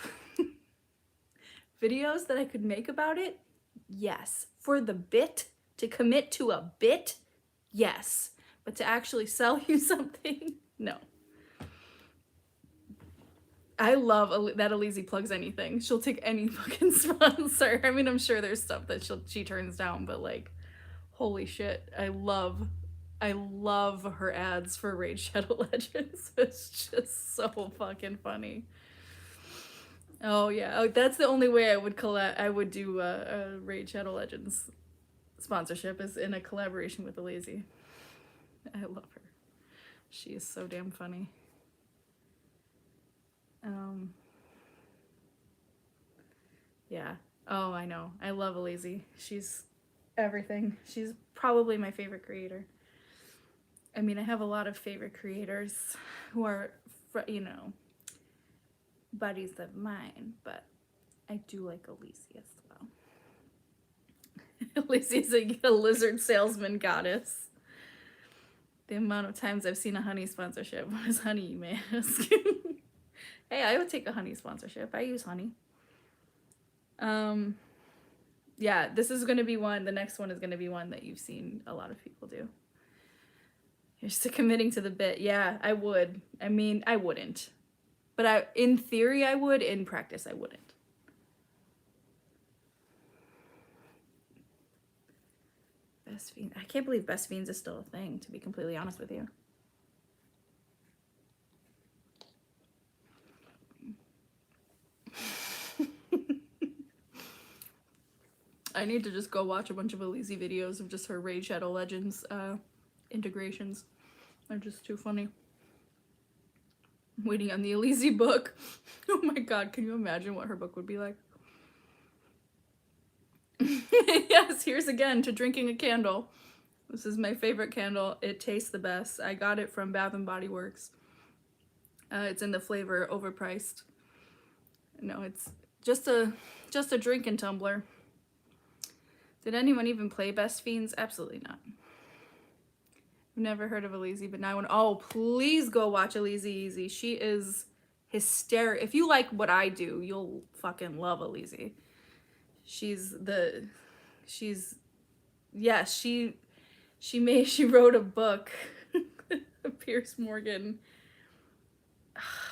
videos that I could make about it, yes. For the bit, to commit to a bit, yes. But to actually sell you something, no. I love that Alizé plugs anything. She'll take any fucking sponsor. I mean, I'm sure there's stuff that she turns down, but like, holy shit, I love her ads for Raid Shadow Legends. It's just so fucking funny. Oh yeah, oh, that's the only way I would do a Raid Shadow Legends sponsorship, is in a collaboration with the Lazy. I love her. She is so damn funny. Yeah. Oh, I know. I love Lazy. She's everything. She's probably my favorite creator. I mean, I have a lot of favorite creators who are, you know, buddies of mine, but I do like Elysia as well. Elysia's a lizard salesman goddess. The amount of times I've seen a honey sponsorship. What is honey, you may ask? Hey, I would take a honey sponsorship. I use honey. Yeah, this is going to be one. The next one is going to be one that you've seen a lot of people do. You're still committing to the bit. Yeah, I would. I mean, I wouldn't. But in theory, I would. In practice, I wouldn't. Best Fiends. I can't believe Best Fiends is still a thing, to be completely honest with you. I need to just go watch a bunch of Elise videos of just her Raid Shadow Legends integrations. They're just too funny. I'm waiting on the Elise book. Oh my god, can you imagine what her book would be like? Yes, here's again to drinking a candle. This is my favorite candle. It tastes the best. I got it from Bath and Body Works. It's in the flavor overpriced. No, it's just a drinking tumbler. Did anyone even play Best Fiends? Absolutely not. I've never heard of Elise, but now I want. Oh, please go watch Elise Easy. She is hysterical. If you like what I do, you'll fucking love Elise. Yes, she wrote a book. Pierce Morgan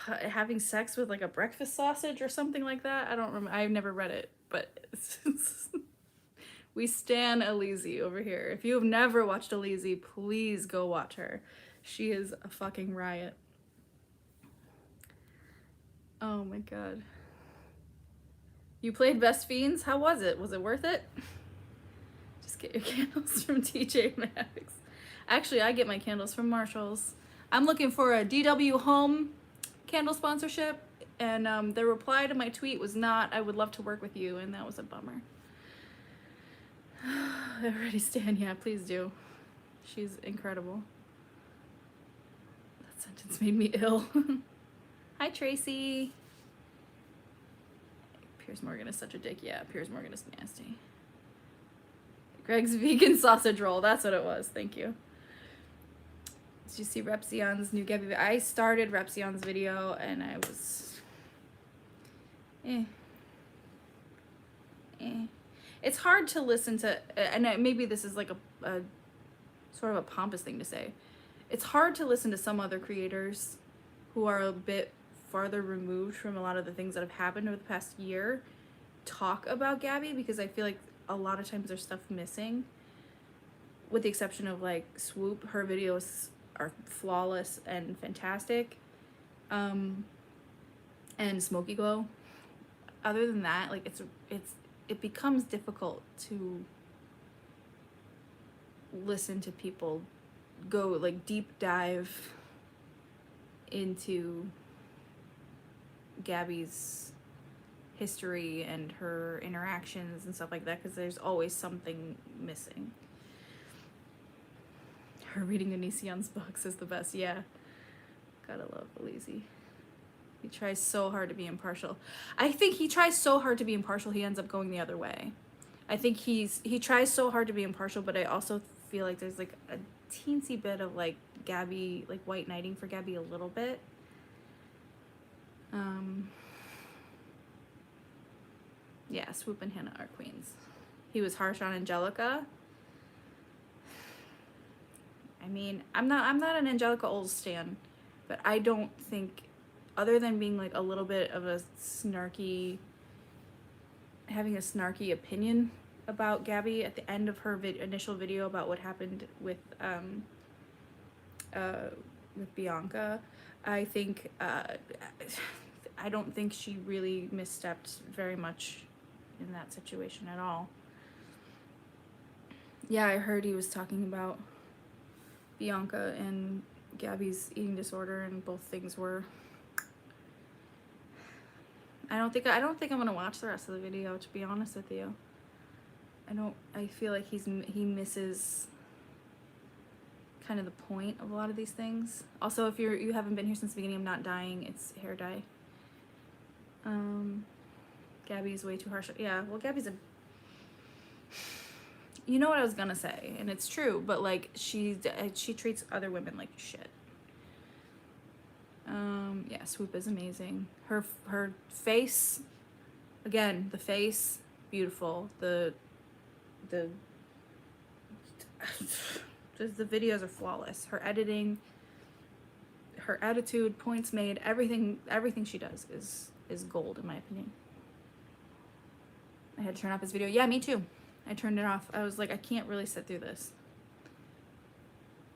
having sex with like a breakfast sausage or something like that. I don't remember. I've never read it, but we stan Elise over here. If you have never watched Elise, please go watch her. She is a fucking riot. Oh my god. You played Best Fiends? How was it? Was it worth it? Just get your candles from TJ Maxx. Actually, I get my candles from Marshall's. I'm looking for a DW Home candle sponsorship, and the reply to my tweet was not, I would love to work with you, and that was a bummer. I already stand. Yeah, please do. She's incredible. That sentence made me ill. Hi, Tracy. Pierce Morgan is such a dick. Yeah, Pierce Morgan is nasty. Greg's vegan sausage roll. That's what it was. Thank you. Did you see Repzion's new Gabby? I started Repzion's video and I was... It's hard to listen to, and maybe this is like a sort of a pompous thing to say. It's hard to listen to some other creators who are a bit farther removed from a lot of the things that have happened over the past year talk about Gabby, because I feel like a lot of times there's stuff missing, with the exception of like Swoop. Her videos are flawless and fantastic, and Smoky Glow. Other than that, like it becomes difficult to listen to people go like deep dive into Gabby's history and her interactions and stuff like that, because there's always something missing. Her reading Onision's books is the best. Yeah, gotta love Elise. He tries so hard to be impartial. I think he tries so hard to be impartial, he ends up going the other way. I think he tries so hard to be impartial, but I also feel like there's like a teensy bit of like Gabby, like white knighting for Gabby a little bit. Yeah, Swoop and Hannah are queens. He was harsh on Angelica. I mean, I'm not an Angelica Oles stan, but I don't think, other than being like a little bit of a snarky, having a snarky opinion about Gabby at the end of her initial video about what happened with Bianca, I think I don't think she really misstepped very much in that situation at all. Yeah, I heard he was talking about Bianca and Gabby's eating disorder, and both things were. I don't think I'm gonna watch the rest of the video, to be honest with you. I feel like he misses kind of the point of a lot of these things. Also, if you haven't been here since the beginning, I'm not dyeing, it's hair dye. Gabby's way too harsh. Yeah, well, Gabby's a, you know what I was gonna say, and it's true, but like she treats other women like shit. Yeah, Swoop is amazing. Her face, again, the face, beautiful. The videos are flawless. Her editing, her attitude, points made, everything she does is gold in my opinion. I had to turn off his video. Yeah, me too. I turned it off. I was like, I can't really sit through this.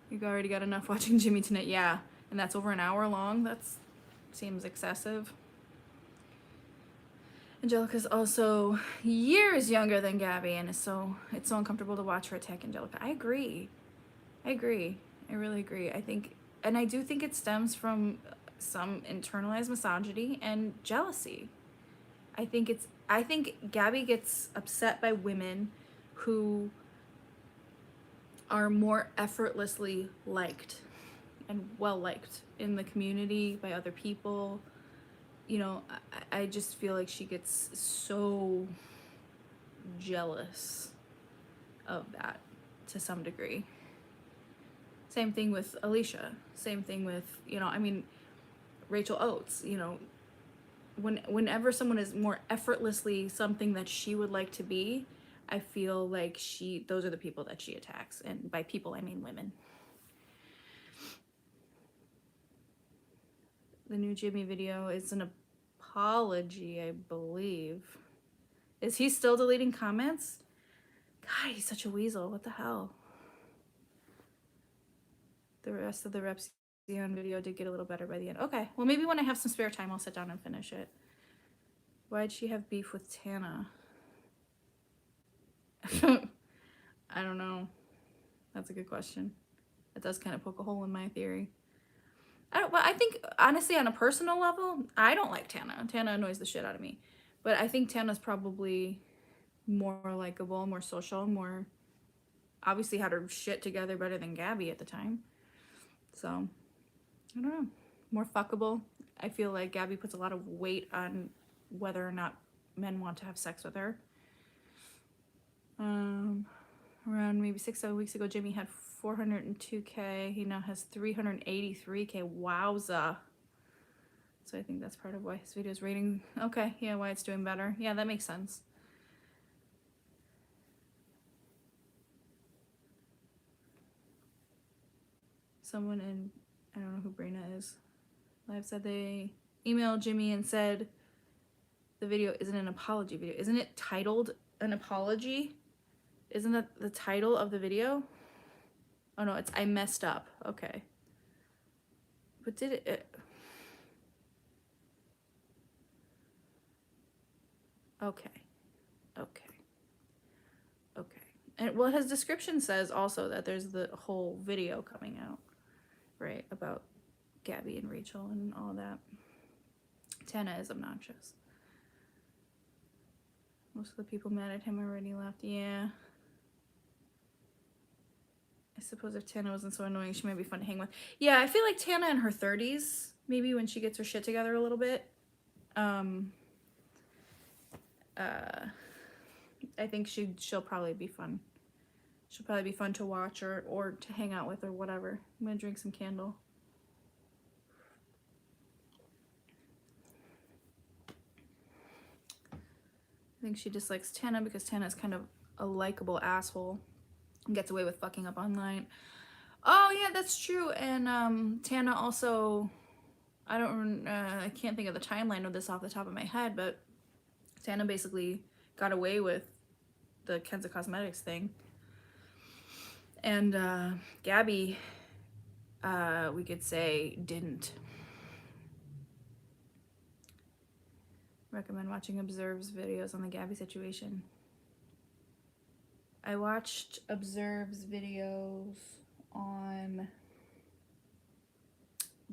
You've already got enough watching Jimmy tonight. Yeah, and that's over an hour long. That seems excessive. Angelica's also years younger than Gabby, and it's so uncomfortable to watch her attack Angelica. I agree. I really agree. I think, and I do think it stems from some internalized misogyny and jealousy. I think Gabby gets upset by women who are more effortlessly liked and well liked in the community by other people. You know, I just feel like she gets so jealous of that to some degree. Same thing with Alicia. Same thing with, you know, I mean, Rachel Oates, you know, whenever someone is more effortlessly something that she would like to be, I feel like those are the people that she attacks. And by people, I mean women. The new Jimmy video is an apology, I believe. Is he still deleting comments? God, he's such a weasel. What the hell? The rest of the Repsion video did get a little better by the end. Okay, well, maybe when I have some spare time, I'll sit down and finish it. Why'd she have beef with Tana? I don't know. That's a good question. It does kind of poke a hole in my theory. I think, honestly, on a personal level, I don't like Tana. Tana annoys the shit out of me. But I think Tana's probably more likable, more social, more, obviously had her shit together better than Gabby at the time. So, I don't know. More fuckable. I feel like Gabby puts a lot of weight on whether or not men want to have sex with her. Around maybe 6-7 weeks ago, Jimmy had 402K. He now has 383K. Wowza. So I think that's part of why his video's rating. Okay, yeah, why it's doing better. Yeah, that makes sense. Someone in, I don't know who Brina is, live said they emailed Jimmy and said the video isn't an apology video. Isn't it titled an apology? Isn't that the title of the video? Oh no, it's I messed up. Okay. But did it okay. And well, his description says also that there's the whole video coming out, right, about Gabby and Rachel and all that. Tana is obnoxious. Most of the people mad at him already left. Yeah. I suppose if Tana wasn't so annoying, she might be fun to hang with. Yeah, I feel like Tana in her 30s, maybe when she gets her shit together a little bit, I think she'll probably be fun. She'll probably be fun to watch or to hang out with or whatever. I'm gonna drink some candle. I think she dislikes Tana because Tana's kind of a likable asshole and gets away with fucking up online. Oh yeah, that's true. And Tana also, I can't think of the timeline of this off the top of my head, but Tana basically got away with the Kenza Cosmetics thing. And Gabby, we could say, didn't. recommend watching Observe's videos on the Gabby situation. I watched Observe's videos on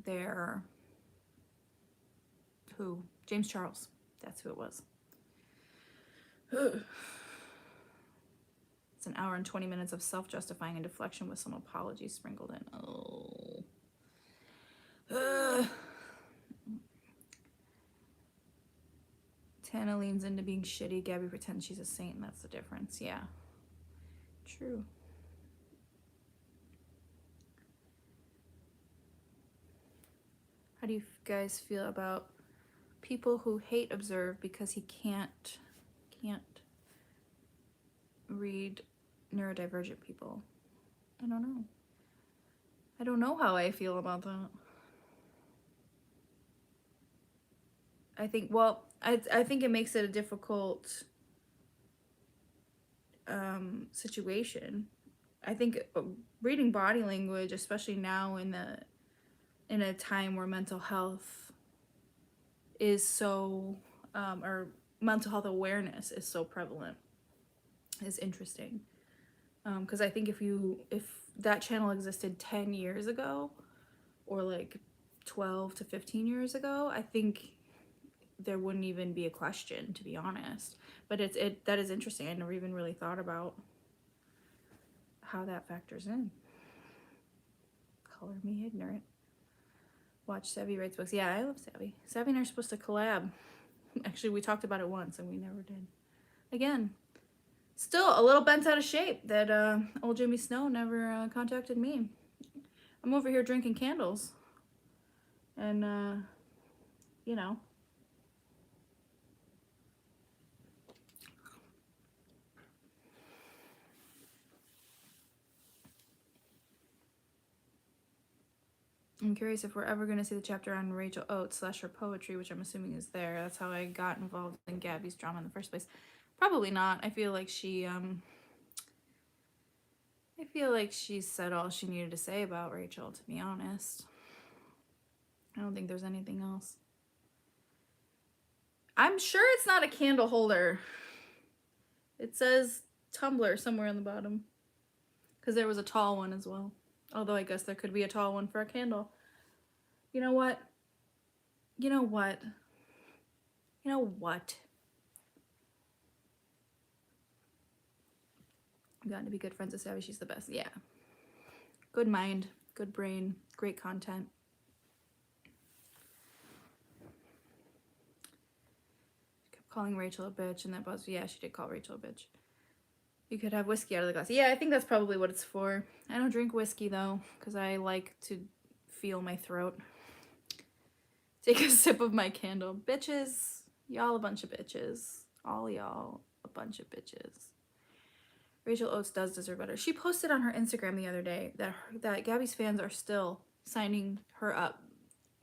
their James Charles. That's who it was. It's an hour and 20 minutes of self-justifying and deflection with some apologies sprinkled in. Tana leans into being shitty. Gabby pretends she's a saint, and that's the difference. Yeah. True. How do you guys feel about people who hate Observe because he can't read neurodivergent people? I don't know. I don't know how I feel about that. I think, well, I think it makes it a difficult situation. I think reading body language, especially now in a time where mental health is so, or mental health awareness is so prevalent, is interesting. Because I think if that channel existed 10 years ago, or like 12 to 15 years ago, I think there wouldn't even be a question, to be honest. But that is interesting. I never even really thought about how that factors in. Color me ignorant. Watch Savvy writes books. Yeah, I love Savvy. Savvy and I are supposed to collab. Actually, we talked about it once and we never did. Again, still a little bent out of shape that old Jimmy Snow never contacted me. I'm over here drinking candles. And, you know. I'm curious if we're ever going to see the chapter on Rachel Oates / her poetry, which I'm assuming is there. That's how I got involved in Gabby's drama in the first place. Probably not. I feel like she said all she needed to say about Rachel, to be honest. I don't think there's anything else. I'm sure it's not a candle holder. It says tumbler somewhere on the bottom. Because there was a tall one as well. Although I guess there could be a tall one for a candle. You know what? You know what? You know what? I've gotten to be good friends with Savvy. She's the best. Yeah. Good mind, good brain, great content. Kept calling Rachel a bitch, and that buzz. Yeah, she did call Rachel a bitch. You could have whiskey out of the glass. Yeah, I think that's probably what it's for. I don't drink whiskey though, because I like to feel my throat. Take a sip of my candle. Bitches. Y'all a bunch of bitches. All y'all a bunch of bitches. Rachel Oates does deserve better. She posted on her Instagram the other day that Gabby's fans are still signing her up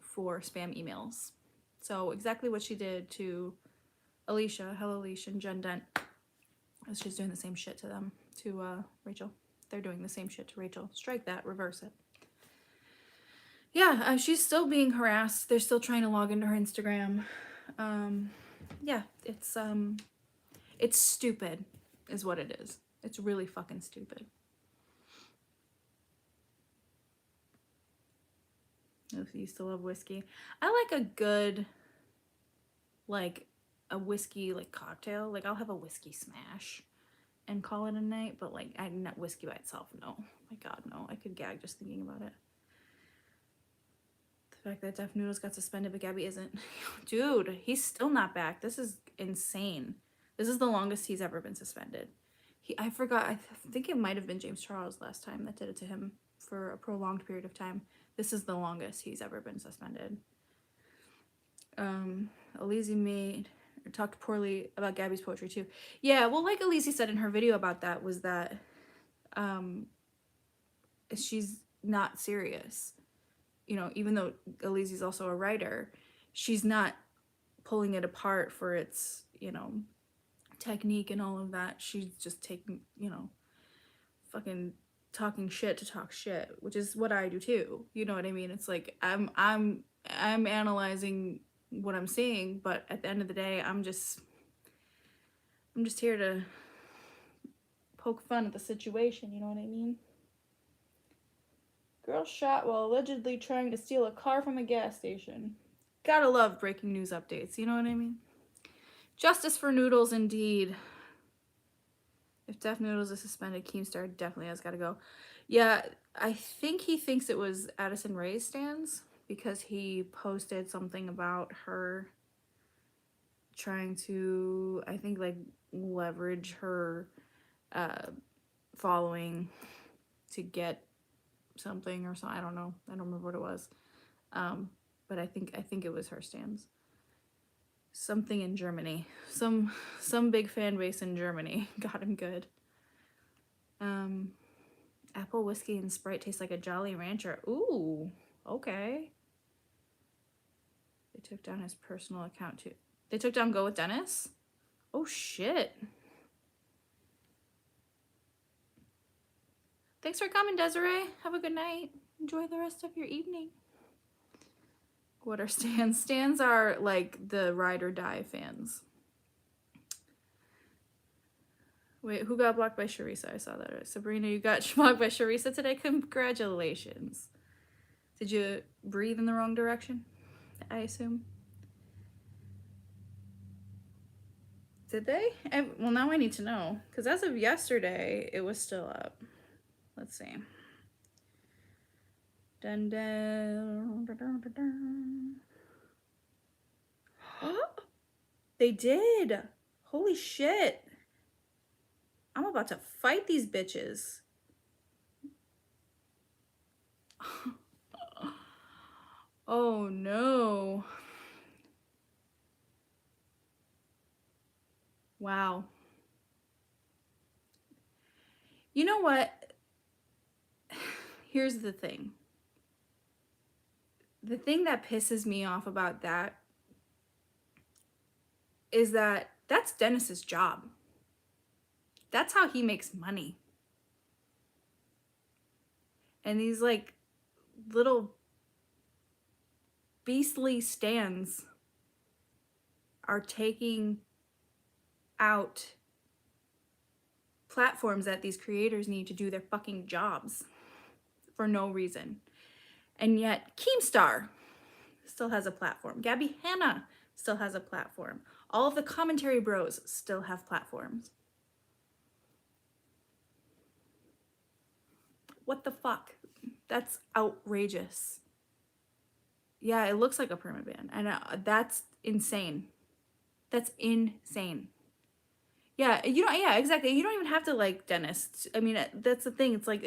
for spam emails. So exactly what she did to Alicia, Hello Alicia, and Jen Dent. She's doing the same shit to them, to Rachel. They're doing the same shit to Rachel. Strike that, reverse it. Yeah, she's still being harassed. They're still trying to log into her Instagram. Yeah, it's stupid, is what it is. It's really fucking stupid. If you still love whiskey, I like a good, like a whiskey like cocktail. Like I'll have a whiskey smash and call it a night, but like not whiskey by itself. No, my God, no. I could gag just thinking about it. The fact that Def Noodles got suspended but Gabby isn't. Dude, he's still not back. This is insane. This is the longest he's ever been suspended. I forgot, I think it might have been James Charles last time that did it to him for a prolonged period of time. This is the longest he's ever been suspended. Alizé talked poorly about Gabby's poetry too. Yeah, well, like Alizé said in her video about that, was that she's not serious. You know, even though Alizé's also a writer, she's not pulling it apart for its, you know, technique and all of that. She's just taking, you know, fucking talking shit to talk shit, which is what I do too. You know what I mean? It's like I'm analyzing what I'm seeing, but at the end of the day, I'm just here to poke fun at the situation, you know what I mean? Girl shot while allegedly trying to steal a car from a gas station. Gotta love breaking news updates, you know what I mean? Justice for Noodles, indeed. If Def Noodles is suspended, Keemstar definitely has gotta go. Yeah, I think he thinks it was Addison Rae's stands because he posted something about her trying to, I think, like, leverage her following to get something or something. I don't know. I don't remember what it was. But I think it was her stands. Something in Germany. Some big fan base in Germany got him good. Apple whiskey and Sprite taste like a Jolly Rancher. Ooh, okay. They took down his personal account too. They took down Go with Dennis? Oh shit. Thanks for coming, Desiree. Have a good night. Enjoy the rest of your evening. What are stands? Stands are like the ride or die fans. Wait, who got blocked by Sharisa? I saw that. Sabrina, you got blocked by Sharisa today? Congratulations. Did you breathe in the wrong direction? I assume. Did they? Well, now I need to know. Because as of yesterday, it was still up. Let's see. Dun, dun, dun, dun, dun, dun. They did. Holy shit. I'm about to fight these bitches. Oh no. Wow. You know what? Here's the thing. The thing that pisses me off about that is that that's Dennis's job. That's how he makes money. And these like little beastly stands are taking out platforms that these creators need to do their fucking jobs for no reason. And yet Keemstar still has a platform. Gabby Hanna still has a platform. All of the commentary bros still have platforms. What the fuck? That's outrageous. Yeah, it looks like a perma ban. And that's insane. That's insane. Yeah, you don't, yeah, exactly. You don't even have to like Dennis. I mean, that's the thing. It's like,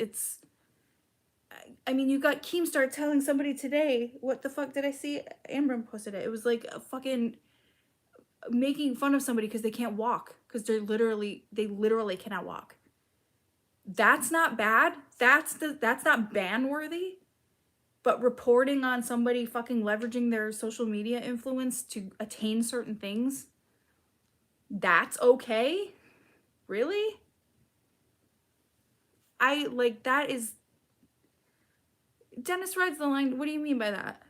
I mean, you got Keemstar telling somebody today, what the fuck did I see? Amber posted it. It was like a fucking making fun of somebody because they can't walk. Because they literally cannot walk. That's not bad. That's not ban worthy. But reporting on somebody fucking leveraging their social media influence to attain certain things, that's okay? Really? That is... Dennis rides the line. What do you mean by that?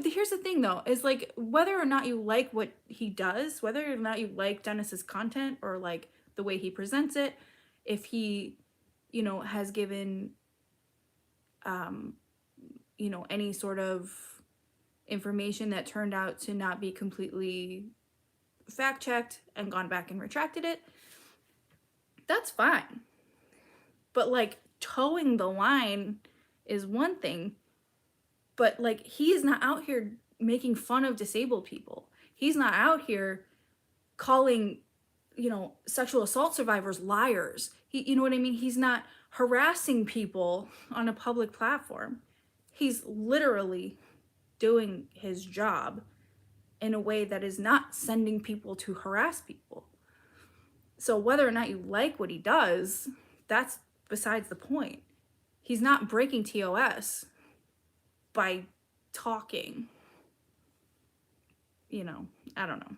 Here's the thing though, is like whether or not you like what he does, whether or not you like Dennis's content or like the way he presents it, if he, you know, has given, you know, any sort of information that turned out to not be completely fact checked and gone back and retracted it, that's fine. But like towing the line is one thing, but like he is not out here making fun of disabled people. He's not out here calling, you know, sexual assault survivors liars. You know what I mean? He's not harassing people on a public platform. He's literally doing his job in a way that is not sending people to harass people. So whether or not you like what he does, that's besides the point. He's not breaking TOS by talking. You know, I don't know.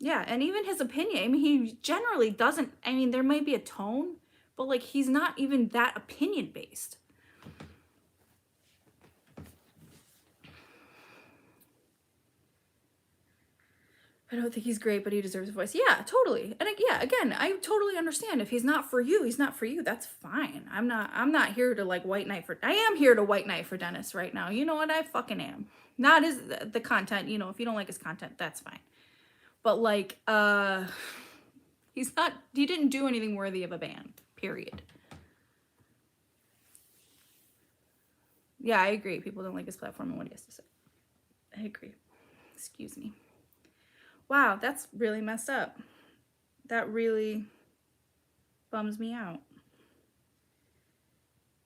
Yeah, and even his opinion, I mean, he generally doesn't, I mean, there might be a tone, but like he's not even that opinion based. I don't think he's great, but he deserves a voice. Yeah, totally. And yeah, again, I totally understand. If he's not for you, he's not for you. That's fine. I'm not here to like white knight for, I am here to white knight for Dennis right now. You know what? I fucking am. Not his, the content, you know, if you don't like his content, that's fine. But like, he didn't do anything worthy of a ban, period. Yeah, I agree. People don't like his platform and what he has to say. I agree. Excuse me. Wow, that's really messed up. That really bums me out.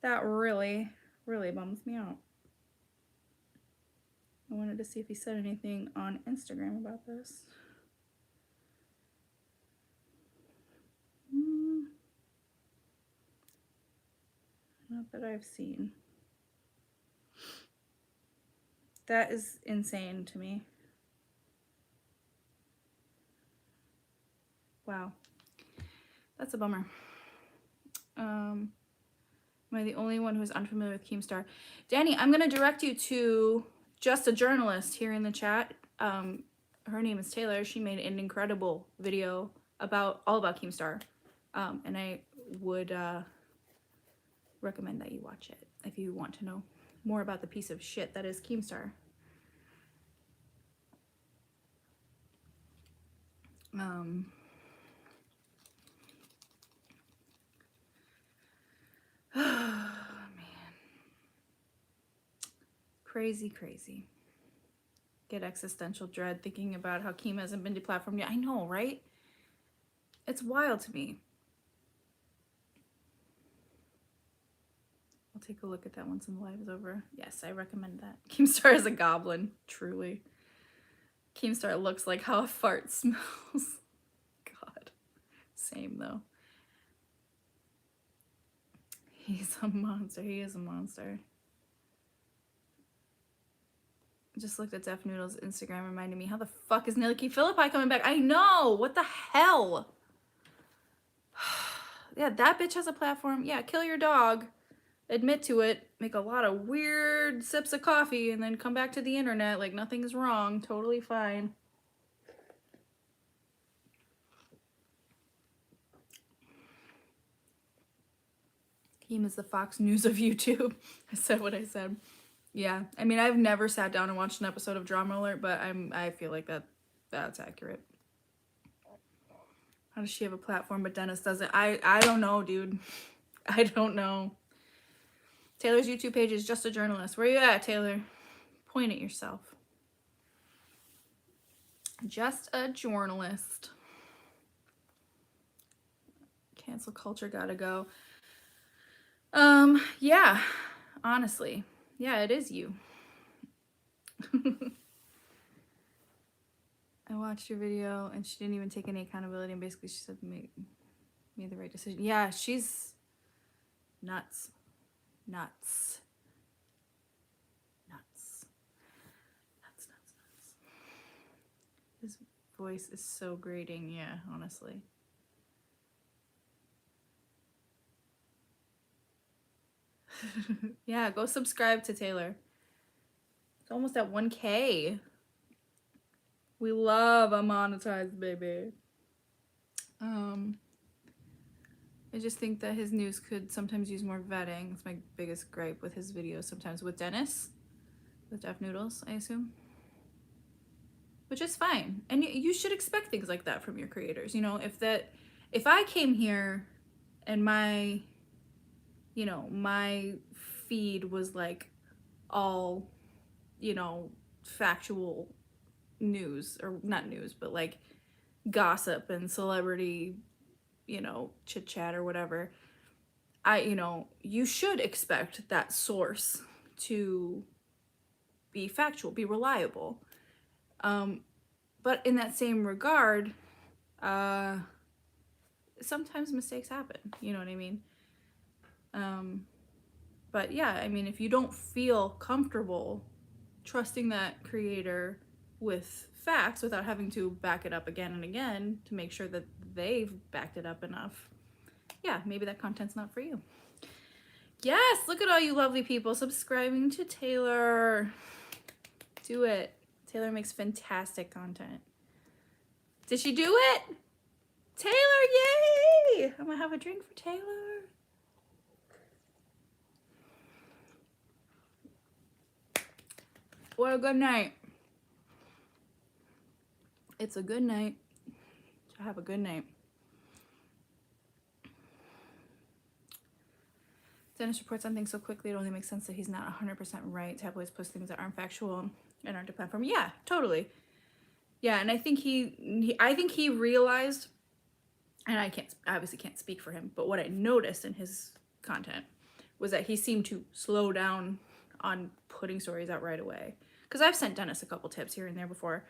That really, really bums me out. I wanted to see if he said anything on Instagram about this. Not that I've seen. That is insane to me. Wow. That's a bummer. Am I the only one who's unfamiliar with Keemstar? Danny, I'm going to direct you to Just a Journalist here in the chat. Her name is Taylor. She made an incredible video all about Keemstar. And I would recommend that you watch it if you want to know more about the piece of shit that is Keemstar. Oh, man. Crazy. Get existential dread thinking about how Keem hasn't been deplatformed yet. I know, right? It's wild to me. I'll take a look at that once the live is over. Yes, I recommend that. Keemstar is a goblin, truly. Keemstar looks like how a fart smells. God. Same, though. He's a monster. He is a monster. I just looked at Def Noodle's Instagram, reminded me, how the fuck is Niliki Philippi coming back? I know! What the hell? Yeah, that bitch has a platform. Yeah, kill your dog. Admit to it. Make a lot of weird sips of coffee and then come back to the internet like nothing's wrong. Totally fine. Keem is the Fox News of YouTube. I said what I said. Yeah, I mean, I've never sat down and watched an episode of Drama Alert, but I feel like that's accurate. How does she have a platform but Dennis doesn't? I don't know, dude. I don't know. Taylor's YouTube page is Just a Journalist. Where you at, Taylor? Point at yourself. Just a Journalist. Cancel culture gotta go. Yeah, honestly. Yeah, it is you. I watched your video and she didn't even take any accountability and basically she said made the right decision. Yeah, she's nuts. Nuts. His voice is so grating, yeah, honestly. Yeah, go subscribe to Taylor. It's almost at 1K. We love a monetized baby. I just think that his news could sometimes use more vetting. It's my biggest gripe with his videos sometimes with Dennis, with Def Noodles, I assume. Which is fine. And you should expect things like that from your creators. You know, if I came here and my feed was like all, factual news, or not news, but like gossip and celebrity, chit chat or whatever, you should expect that source to be factual, be reliable. But in that same regard, sometimes mistakes happen, you know what I mean? But yeah, I mean, if you don't feel comfortable trusting that creator with facts without having to back it up again and again to make sure that they've backed it up enough, yeah, maybe that content's not for you. Yes, look at all you lovely people subscribing to Taylor. Do it. Taylor makes fantastic content. Did she do it? Taylor, yay! I'm gonna have a drink for Taylor. What a good night. It's a good night to have a good night. Dennis reports on things so quickly it only makes sense that he's not 100% right. Tabloids post things that aren't factual and aren't a platform. Yeah, totally. Yeah, and I think he realized, and I obviously can't speak for him, but what I noticed in his content was that he seemed to slow down on putting stories out right away. Because I've sent Dennis a couple tips here and there before,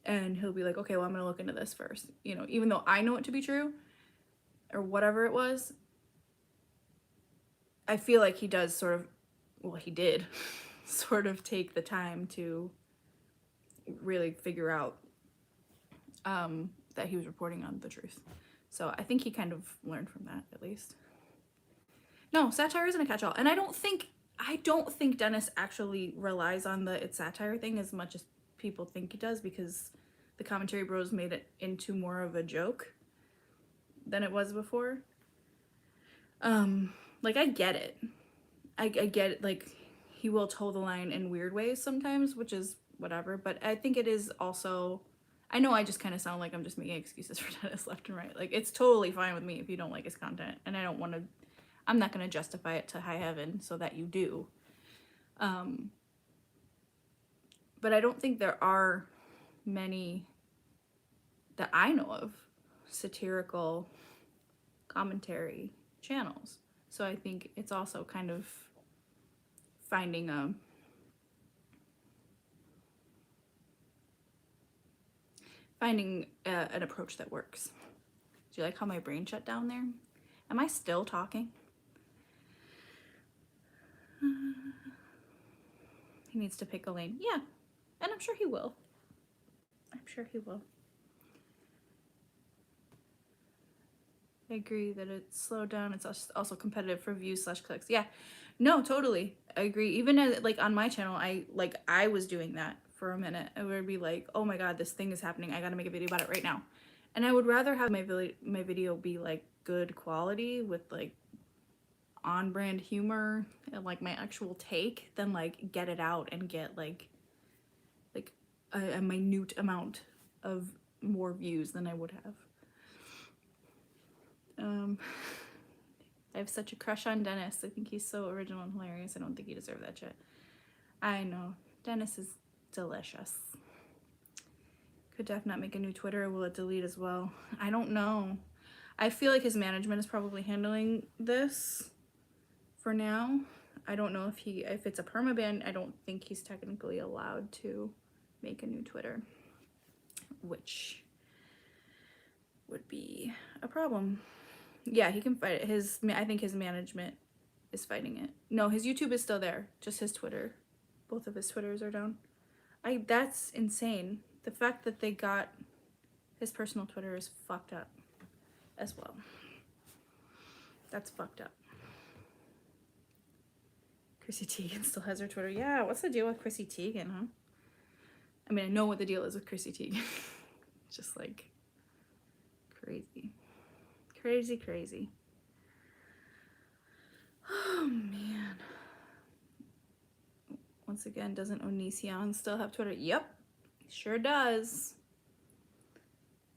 and he'll be like, okay, well, I'm gonna look into this first. You know, even though I know it to be true, or whatever it was, I feel like he does sort of, well, he did sort of take the time to really figure out that he was reporting on the truth. So I think he kind of learned from that, at least. No, satire isn't a catch-all. And I don't think Dennis actually relies on the it's satire thing as much as people think he does, because the commentary bros made it into more of a joke than it was before. Like, I get it. I get it. Like, he will toe the line in weird ways sometimes, which is whatever. But I think it is also, I know I just kind of sound like I'm just making excuses for Dennis left and right. Like, it's totally fine with me if you don't like his content. And I'm not going to justify it to high heaven so that you do. But I don't think there are many that I know of satirical commentary channels. So I think it's also kind of finding an approach that works. Do you like how my brain shut down there? Am I still talking? He needs to pick a lane. Yeah, and I'm sure he will. I'm sure he will. I agree that it's slowed down. It's also competitive for views / clicks. Yeah, no, totally. I agree. Even as, like, on my channel, I was doing that for a minute. I would be like, oh my god, this thing is happening. I gotta make a video about it right now. And I would rather have my video be like good quality with like on-brand humor and like my actual take than like get it out and get like a minute amount of more views than I would have. I have such a crush on Dennis. I think he's so original and hilarious. I don't think he deserved that shit. I know. Dennis is delicious. Could Def not make a new Twitter, or will it delete as well? I don't know. I feel like his management is probably handling this for now. I don't know if it's a permaban. I don't think he's technically allowed to make a new Twitter, which would be a problem. Yeah, he can fight it. I think his management is fighting it. No, his YouTube is still there. Just his Twitter. Both of his Twitters are down. That's insane. The fact that they got his personal Twitter is fucked up as well. That's fucked up. Chrissy Teigen still has her Twitter. Yeah, what's the deal with Chrissy Teigen, huh? I mean, I know what the deal is with Chrissy Teigen. Just like crazy. Crazy, crazy. Oh, man. Once again, doesn't Onision still have Twitter? Yep, sure does.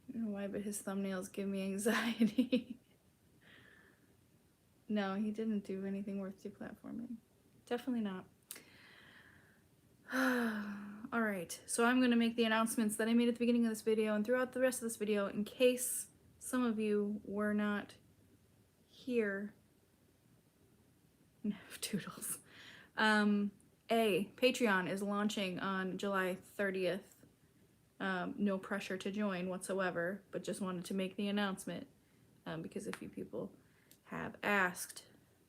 I don't know why, but his thumbnails give me anxiety. No, he didn't do anything worth deplatforming. Definitely not. All right, so I'm going to make the announcements that I made at the beginning of this video and throughout the rest of this video in case some of you were not here. Toodles. Patreon is launching on July 30th. No pressure to join whatsoever, but just wanted to make the announcement because a few people have asked.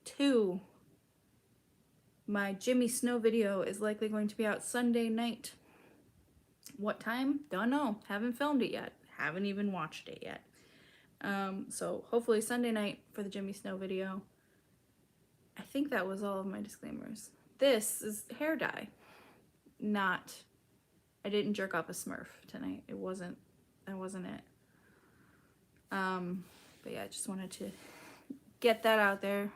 2, my Jimmy Snow video is likely going to be out Sunday night. What time? Don't know. Haven't filmed it yet. Haven't even watched it yet. So hopefully Sunday night for the Jimmy Snow video. I think that was all of my disclaimers. This is hair dye, I didn't jerk off a Smurf tonight. It wasn't That wasn't it. But yeah, I just wanted to get that out there.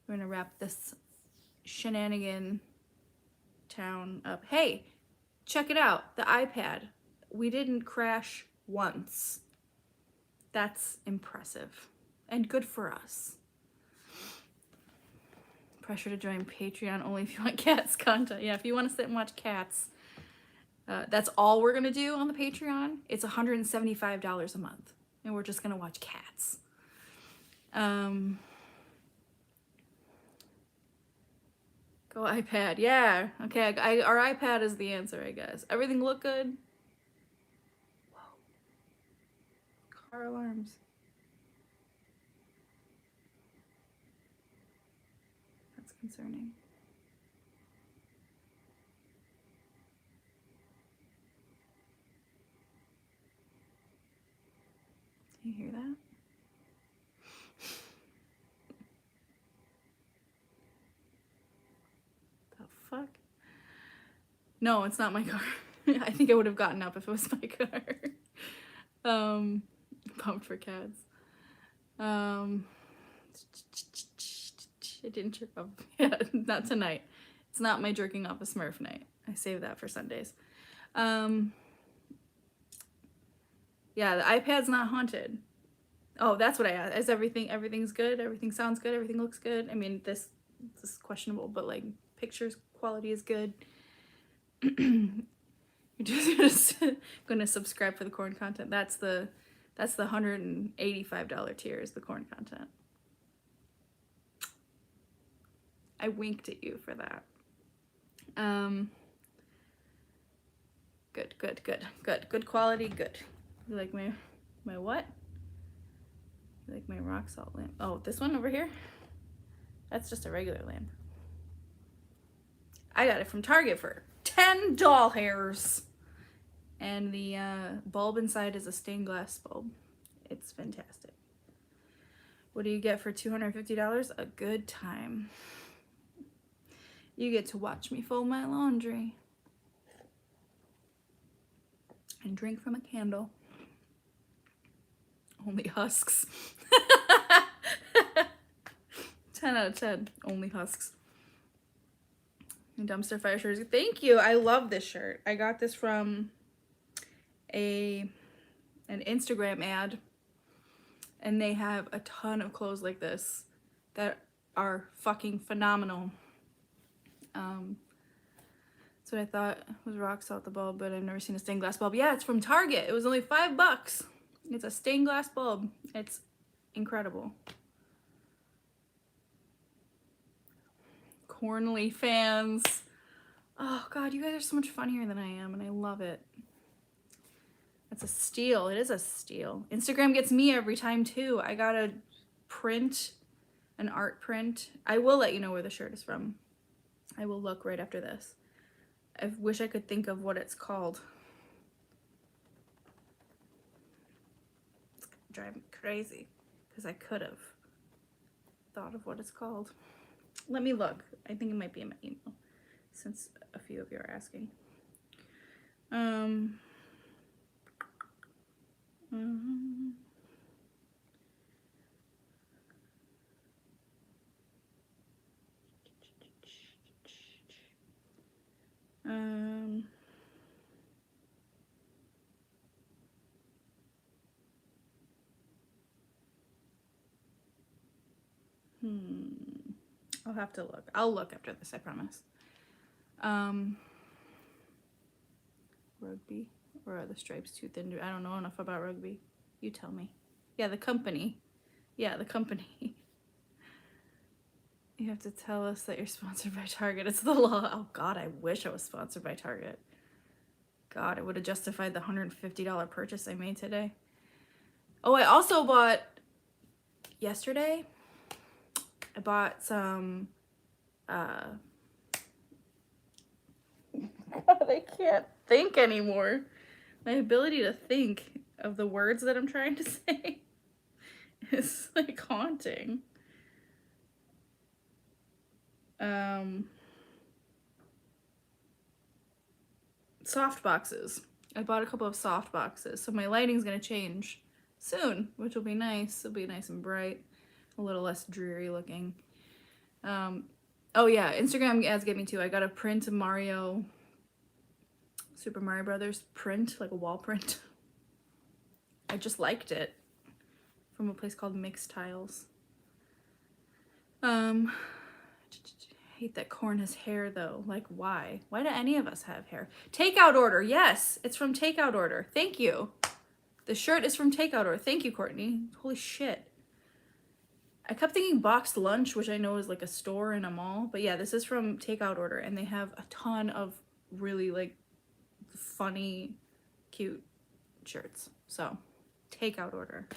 We're gonna wrap this shenanigan town up. Hey, check it out, the iPad. We didn't crash once. That's impressive and good for us. Pressure to join Patreon only if you want cats content. Yeah, if you want to sit and watch cats, that's all we're gonna do on the Patreon. It's $175 a month, and we're just gonna watch cats. Go iPad. Yeah. Okay. Our iPad is the answer, I guess. Everything look good. Whoa. Car alarms. That's concerning. Do you hear that? The fuck? No, it's not my car. I think I would have gotten up if it was my car. Pumped for cats. It didn't jerk off. Yeah, not tonight. It's not my jerking off a Smurf night. I save that for Sundays. Yeah, the iPad's not haunted. Oh, that's what I asked. Is everything's good? Everything sounds good? Everything looks good? I mean, this is questionable, but like pictures quality is good. You're just gonna subscribe for the corn content. That's the $185 tier is the corn content. I winked at you for that. Good quality, good. You like my what? You like my rock salt lamp? Oh, this one over here? That's just a regular lamp. I got it from Target for 10 doll hairs. And the bulb inside is a stained glass bulb. It's fantastic. What do you get for $250? A good time. You get to watch me fold my laundry and drink from a candle. Only husks. 10 out of 10. Only husks. And dumpster fire shirts. Thank you. I love this shirt. I got this from an Instagram ad, and they have a ton of clothes like this that are fucking phenomenal. So I thought was rock salt the bulb, but I've never seen a stained glass bulb. Yeah, it's from Target. It was only $5. It's a stained glass bulb. It's incredible. Cornly fans. Oh god, you guys are so much funnier than I am, and I love it. That's a steal. It is a steal. Instagram gets me every time too. I got a print, an art print. I will let you know where the shirt is from. I will look right after this. I wish I could think of what it's called. It's gonna drive me crazy because I could have thought of what it's called. Let me look. I think it might be in my email since a few of you are asking. I'll have to look. I'll look after this, I promise. Rugby, or are the stripes too thin? I don't know enough about rugby. You tell me. Yeah, the company. Yeah, the company. You have to tell us that you're sponsored by Target. It's the law. Oh god, I wish I was sponsored by Target. God, it would have justified the $150 purchase I made today. Oh, I also bought yesterday. I bought some God, I can't think anymore. My ability to think of the words that I'm trying to say is like haunting. Soft boxes. I bought a couple of soft boxes, so my lighting's gonna change soon, which will be nice. It'll be nice and bright, a little less dreary looking. Oh yeah, Instagram ads get me too. I got a print of Mario, Super Mario Brothers print, like a wall print. I just liked it from a place called Mixed Tiles. I hate that corn has hair though. Like, why? Why do any of us have hair? Takeout order. Yes, it's from takeout order. Thank you. The shirt is from takeout order. Thank you, Courtney. Holy shit. I kept thinking boxed lunch, which I know is like a store in a mall, but yeah, this is from takeout order, and they have a ton of really like funny, cute shirts. So, takeout order.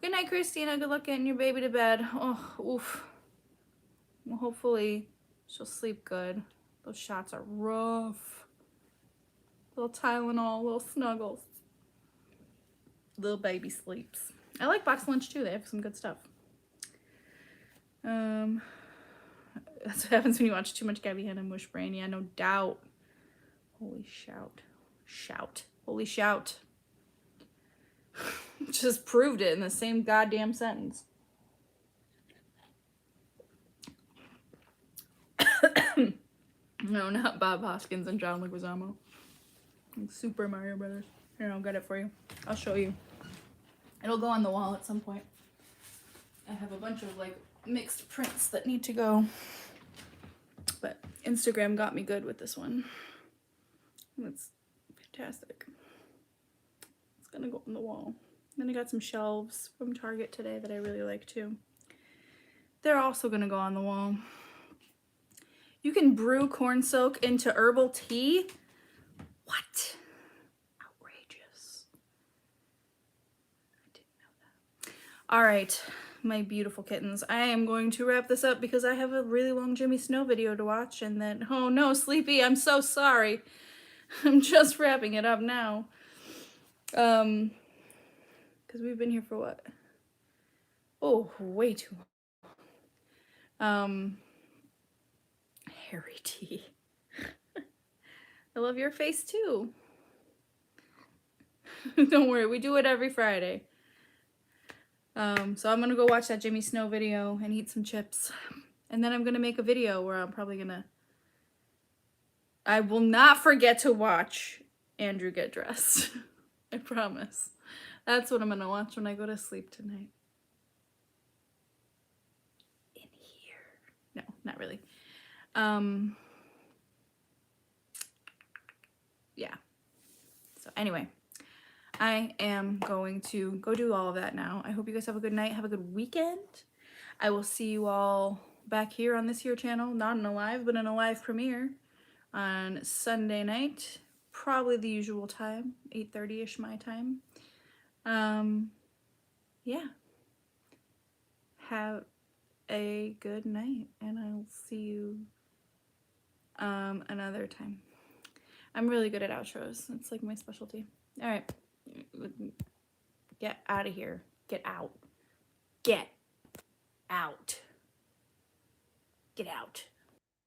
Good night, Christina. Good luck getting your baby to bed. Oh, oof. Well, hopefully she'll sleep good. Those shots are rough. Little Tylenol, little snuggles. Little baby sleeps. I like box lunch too. They have some good stuff. That's what happens when you watch too much Gabby Hanna Mush Brain. Yeah, no doubt. Holy shout. Shout. Holy shout. Just proved it in the same goddamn sentence. No, not Bob Hoskins and John Leguizamo. Super Mario Brothers. Here, I'll get it for you. I'll show you. It'll go on the wall at some point. I have a bunch of like mixed prints that need to go. But Instagram got me good with this one. That's fantastic. It's gonna go on the wall. Then I got some shelves from Target today that I really like too. They're also gonna go on the wall. You can brew corn silk into herbal tea? What? Outrageous. I didn't know that. All right, my beautiful kittens. I am going to wrap this up because I have a really long Jimmy Snow video to watch, and then, oh no, Sleepy, I'm so sorry. I'm just wrapping it up now. Because we've been here for what? Oh, way too long. Harry T. I love your face too. Don't worry, we do it every Friday. So I'm gonna go watch that Jimmy Snow video and eat some chips. And then I'm gonna make a video where I'm probably gonna... I will not forget to watch Andrew get dressed. I promise. That's what I'm gonna watch when I go to sleep tonight. In here. No, not really. Yeah. So anyway, I am going to go do all of that now. I hope you guys have a good night. Have a good weekend. I will see you all back here on this here channel, not in a live, but in a live premiere on Sunday night, probably the usual time, 8:30ish my time. Yeah. Have a good night, and I'll see you another time. I'm really good at outros. It's like my specialty. All right. Get out of here. Get out. Get out. Get out.